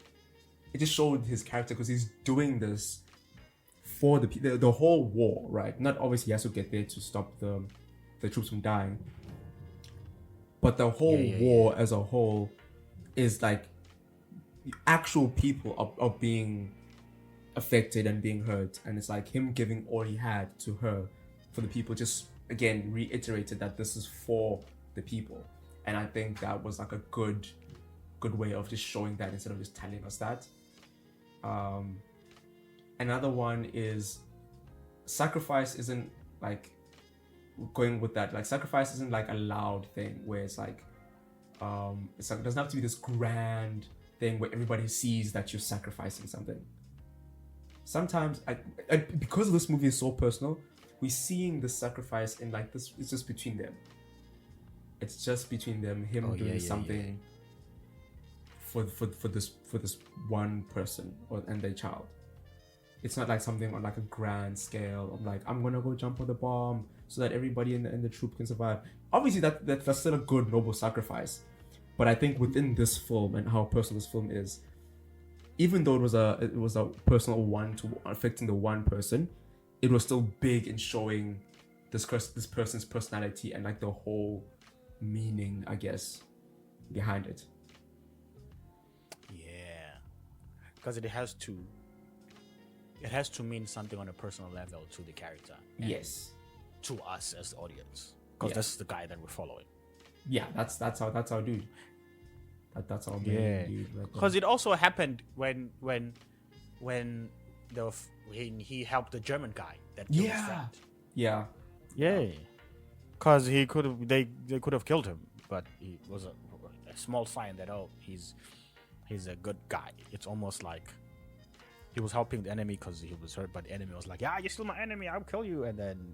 it just showed his character because he's doing this for the whole war, right? Not obviously he has to get there to stop the troops from dying, but the whole war as a whole is like actual people are being affected and being hurt, and it's like him giving all he had to her for the people. Just again reiterated that this is for the people, and I think that was like a good way of just showing that instead of just telling us that. Another one is sacrifice isn't like going with that. Like, sacrifice isn't like a loud thing where it's like it doesn't have to be this grand thing where everybody sees that you're sacrificing something. Sometimes because this movie is so personal, we're seeing the sacrifice in like this. It's just between them. It's just between them. Him doing something. For this one person and their child. It's not like something on like a grand scale of like, I'm gonna go jump on the bomb so that everybody in the troop can survive. Obviously that's still a good noble sacrifice, but I think within this film and how personal this film is, even though it was a personal one to affecting the one person, it was still big in showing this person's personality and like the whole meaning, I guess, behind it. Because it has to mean something on a personal level to the character. Yes. To us as the audience, because this is the guy that we're following. Yeah, that's our dude. That's our main dude. Because it also happened when he helped the German guy that killed his friend. Yeah. Because they could have killed him, but it was a small sign that he's a good guy. It's almost like he was helping the enemy because he was hurt, but the enemy was like, "Yeah, you're still my enemy. I'll kill you." And then,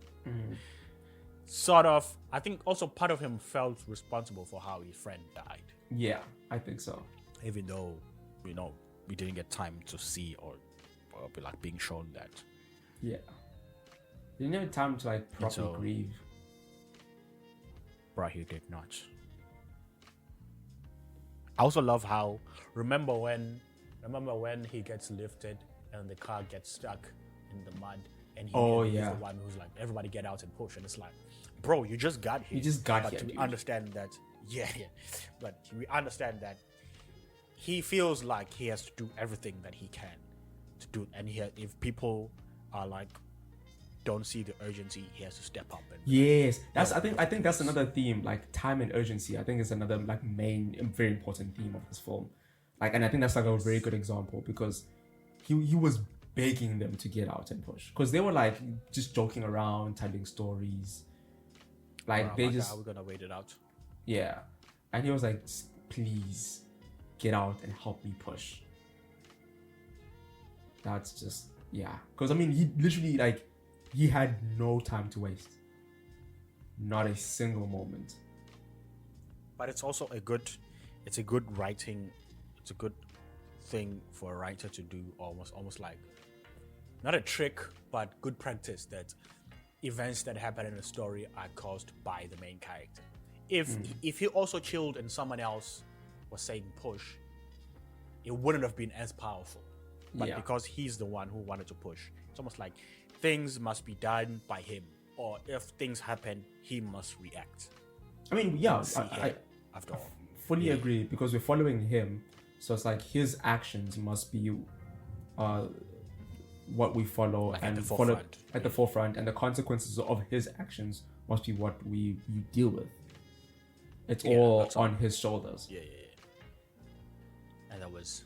sort of, I think also part of him felt responsible for how his friend died. Yeah, I think so. Even though, we didn't get time to see or be like being shown that. Yeah, you didn't have time to like properly grieve. Bro, he did not. I also love how remember when he gets lifted and the car gets stuck in the mud, and he's the one who's like, everybody get out and push, and it's like, bro, you just got here. But we understand that, but we understand that he feels like he has to do everything that he can to do, and if people are like don't see the urgency, he has to step up. And I think that's another theme, like time and urgency. I think is another like main and very important theme of this film. Like, and I think that's like a very good example, because he was begging them to get out and push, because they were like just joking around, telling stories. Like they just, we're gonna wait it out. Yeah, and he was like, please get out and help me push. That's just, because I mean, he literally like, he had no time to waste, not a single moment. But it's also a good writing, it's a good thing for a writer to do, almost like not a trick but good practice, that events that happen in a story are caused by the main character. If he also chilled and someone else was saying push, it wouldn't have been as powerful. But because he's the one who wanted to push, it's almost like things must be done by him, or if things happen, he must react. I mean, I after all, fully agree, because we're following him, so it's like his actions must be what we follow, like and follow at the forefront, and the consequences of his actions must be what you deal with. It's all on his shoulders. Yeah. And that was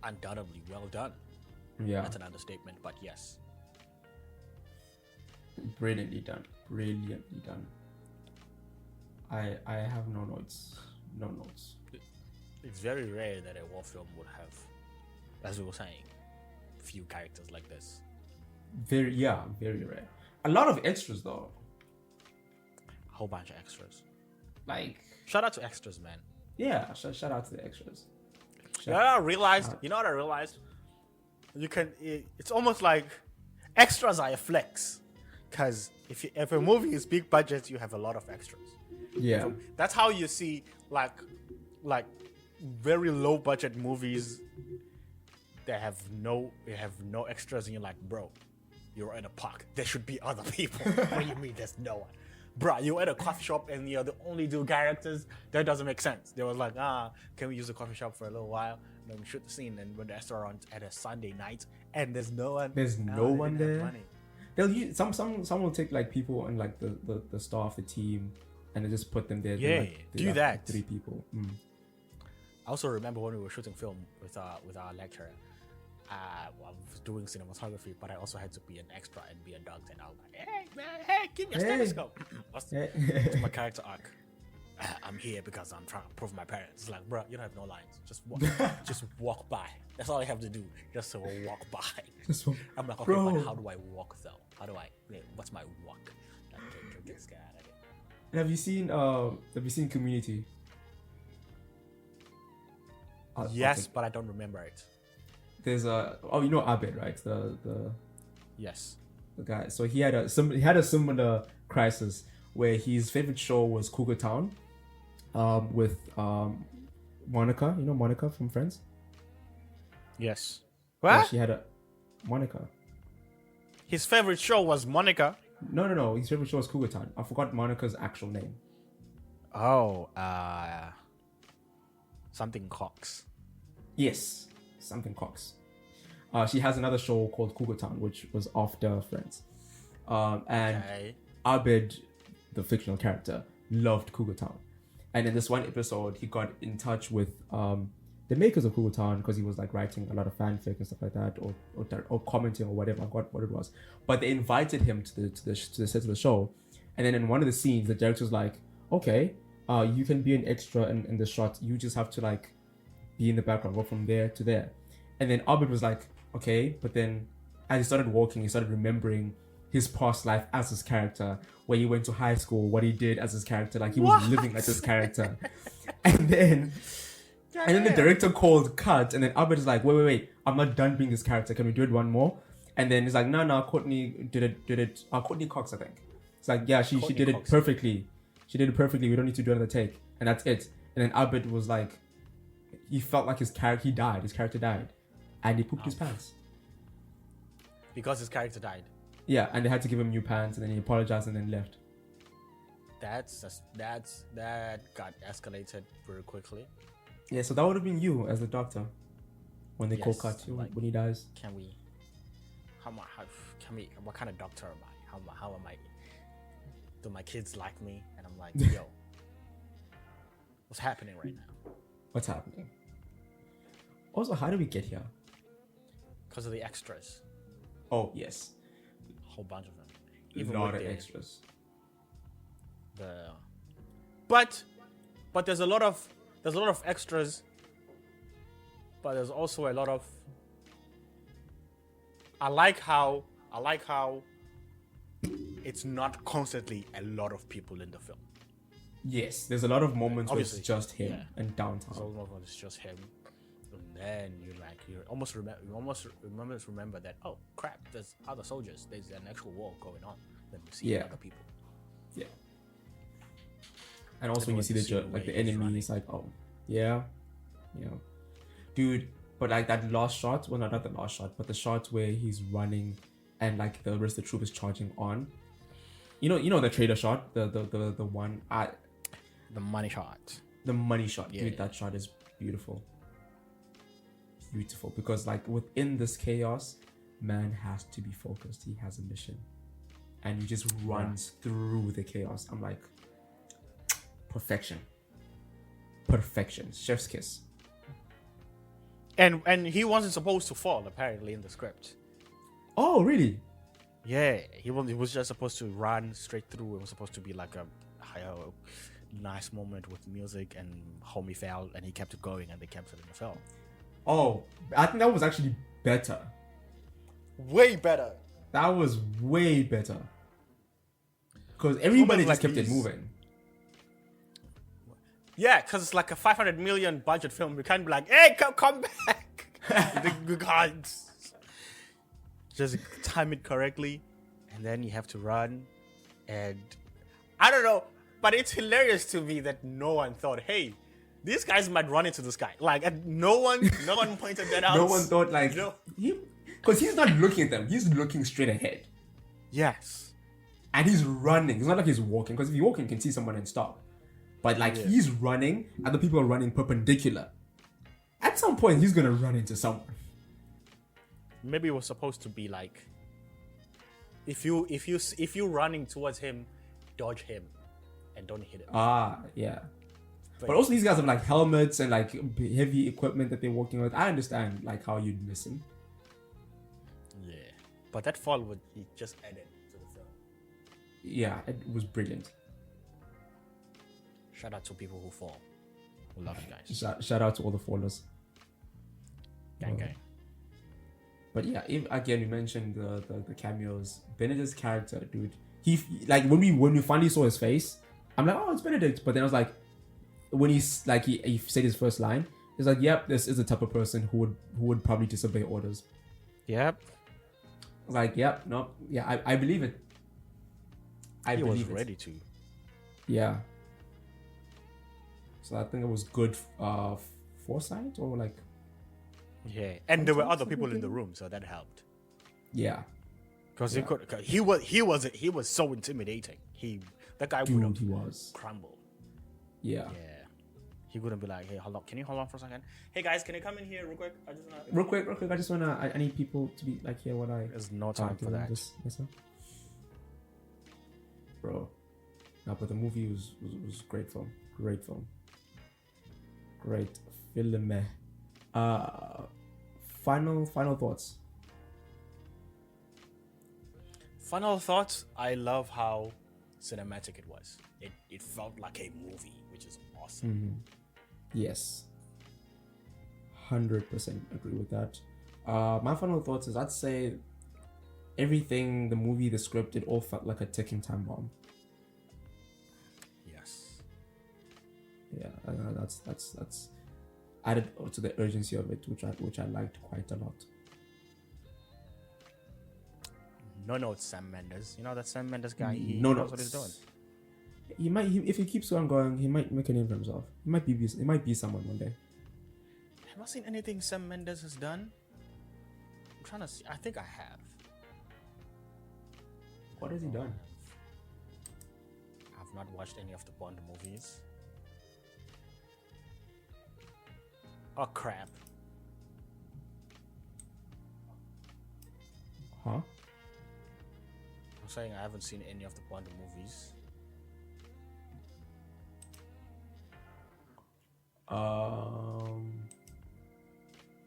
undoubtedly well done. Yeah, that's an understatement, but yes, brilliantly done. I have no notes. It's very rare that a war film would have, as we were saying, few characters like this. Very rare. A lot of extras though. A whole bunch of extras. Like, shout out to extras, man. Yeah, shout out to the extras. You know what I realized? It's almost like extras are a flex, because if a movie is big budget, you have a lot of extras. Yeah, so that's how you see like very low budget movies that have no extras, and you're like, bro, you're in a park, there should be other people. What do you mean there's no one? Bro, you're at a coffee shop and you're the only two characters. That doesn't make sense. They was like, can we use the coffee shop for a little while? And then we shoot the scene, and when the restaurant at a Sunday night and there's no one. There's no one there. They'll use some will take like people and like the staff, the team, and they just put them there. Yeah, do that. 3 people. I also remember when we were shooting film with our lecturer. I was doing cinematography, but I also had to be an extra and be a doctor. And I was like, give me a stethoscope. What's my character arc? I'm here because I'm trying to prove my parents. It's like, bro, you don't have no lines. Just walk by. That's all I have to do. Just to walk by. I'm like, okay, but how do I walk though? What's my walk? Get scared out of it. And have you seen Community? Yes, but I don't remember it. There's you know Abed, right? The yes, the guy. So he had a similar crisis where his favorite show was Cougar Town, with Monica. You know Monica from Friends? Yes. What? Yeah, she had a Monica. His favorite show was Monica. No. His favorite show was Cougar Town. I forgot Monica's actual name. Oh, something Cox. Yes, something Cox. She has another show called Cougar Town, which was after Friends. And Abed, the fictional character, loved Cougar Town. And in this one episode, he got in touch with the makers of Cougar Town, because he was like writing a lot of fanfic and stuff like that, or commenting or whatever. I forgot what it was. But they invited him to the set of the show. And then in one of the scenes, the director was like, okay, you can be an extra in the shot. You just have to like be in the background, go from there to there. And then Abed was like, okay. But then as he started walking, he started remembering his past life as his character, where he went to high school, what he did as his character, like he was living as his character. And then the director called cut, and then Abed is like, wait, I'm not done being this character. Can we do it one more? And then he's like, no, Courtney did it. Courtney Cox, I think. It's like, yeah, she did it perfectly. She did it perfectly. We don't need to do another take, and that's it. And then Abed was like, he felt like his character died, and he pooped his pants. Because his character died. Yeah, and they had to give him new pants, and then he apologized and then left. That got escalated very quickly. Yeah, so that would have been you as the doctor when they cold cut you, like, when he dies. What kind of doctor am I? How am I? Do my kids like me? And I'm like, yo, what's happening right now? What's happening? Also, how did we get here? Because of the extras. Oh, yes. A whole bunch of them. Even a lot of extras. But there's a lot of extras, but there's also a lot of I like how it's not constantly a lot of people in the film. Yes, there's a lot of moments where it's just him and downtown. There's a lot of moments it's just him, and then you almost remember that, oh crap, there's other soldiers. There's an actual war going on. Then you see other people. Yeah. And also when you see the enemy, it's like, oh, yeah. Dude, but like that last shot, well, not the last shot, but the shot where he's running and like the rest of the troop is charging on. You know the trailer shot, the one at the money shot. The money shot, dude, that shot is beautiful. Beautiful, because like within this chaos, man has to be focused. He has a mission, and he just runs through the chaos. I'm like, perfection, chef's kiss. And he wasn't supposed to fall, apparently, in the script. Oh, really? Yeah, he was just supposed to run straight through. It was supposed to be like a nice moment with music, and homie fell, and he kept it going, and they kept it in the film. Oh, I think that was actually better. Way better. That was way better. Because everybody just kept it moving. Yeah, because it's like a $500 million budget film. We can't be like, hey, come back. We can't. Just time it correctly, and then you have to run. And I don't know, but it's hilarious to me that no one thought, hey, these guys might run into the sky. Like, no one pointed that out. No one thought, like, because he's not looking at them. He's looking straight ahead. Yes. And he's running. It's not like he's walking, because if you're walking, you can see someone and stop. But like he's running, and the people are running perpendicular. At some point, he's gonna run into someone. Maybe it was supposed to be like, if you running towards him, dodge him, and don't hit him. Ah, yeah. But also these guys have like helmets and like heavy equipment that they're walking with. I understand like how you'd miss him. Yeah, but that fall would just added to the film. Yeah, it was brilliant. Shout out to people who fall. We love you guys. Shout out to all the fallers. Gang. But yeah, again, you mentioned the cameos. Benedict's character, dude. He like when we finally saw his face, I'm like, oh, it's Benedict. But then I was like, when he said his first line, he's like, yep, this is the type of person who would probably disobey orders. Yep. I was like, yep, no, yeah, I believe it. He was ready to. Yeah. So I think it was good foresight or like. Yeah, and there were other people in the room, so that helped. Yeah. Because he was so intimidating. That guy would have crumbled. Yeah. Yeah. He wouldn't be like, hey, hold on. Can you hold on for a second? Hey guys, can you come in here real quick? Real quick. I just wanna. I need people to be like here when I. There's no time for that. Bro. No, but the movie was great film. Great film. Great film. Final thoughts. Final thoughts. I love how cinematic it was. It felt like a movie, which is awesome. Mm-hmm. Yes. 100% agree with that. My final thoughts is I'd say everything, the movie, the script, it all felt like a ticking time bomb. Yes. Yeah, that's added to the urgency of it, which I liked quite a lot. No, it's Sam Mendes. You know that Sam Mendes guy. He knows what he's doing. He might, if he keeps on going, he might make a name for himself. He might be someone one day. Have I seen anything Sam Mendes has done? I'm trying to see. I think I have. What has he done? I've not watched any of the Bond movies. Oh crap. Huh? I'm saying I haven't seen any of the Bond movies.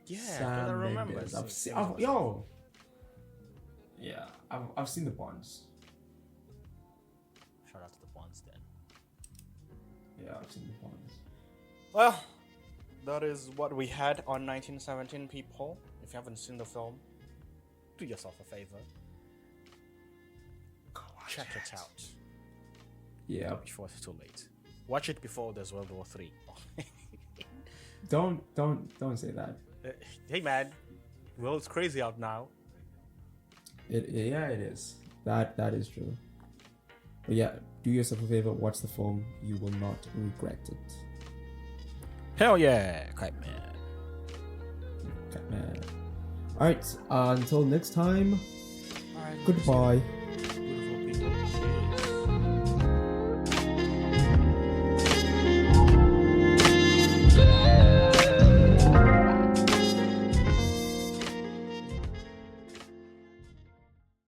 Yeah, Sam I remember. Mendes. I've seen the Bonds. Shout out to the Bonds then. Yeah, I've seen the Bonds. Well, that is what we had on 1917, people. If you haven't seen the film, do yourself a favor. Check it out. Yeah. Before it's too late. Watch it before there's World War III. Don't say that. Hey man, world's crazy out now. It is. That is true. But yeah, do yourself a favor, watch the film. You will not regret it. Hell yeah, Kite Man. Alright, until next time, All right, goodbye.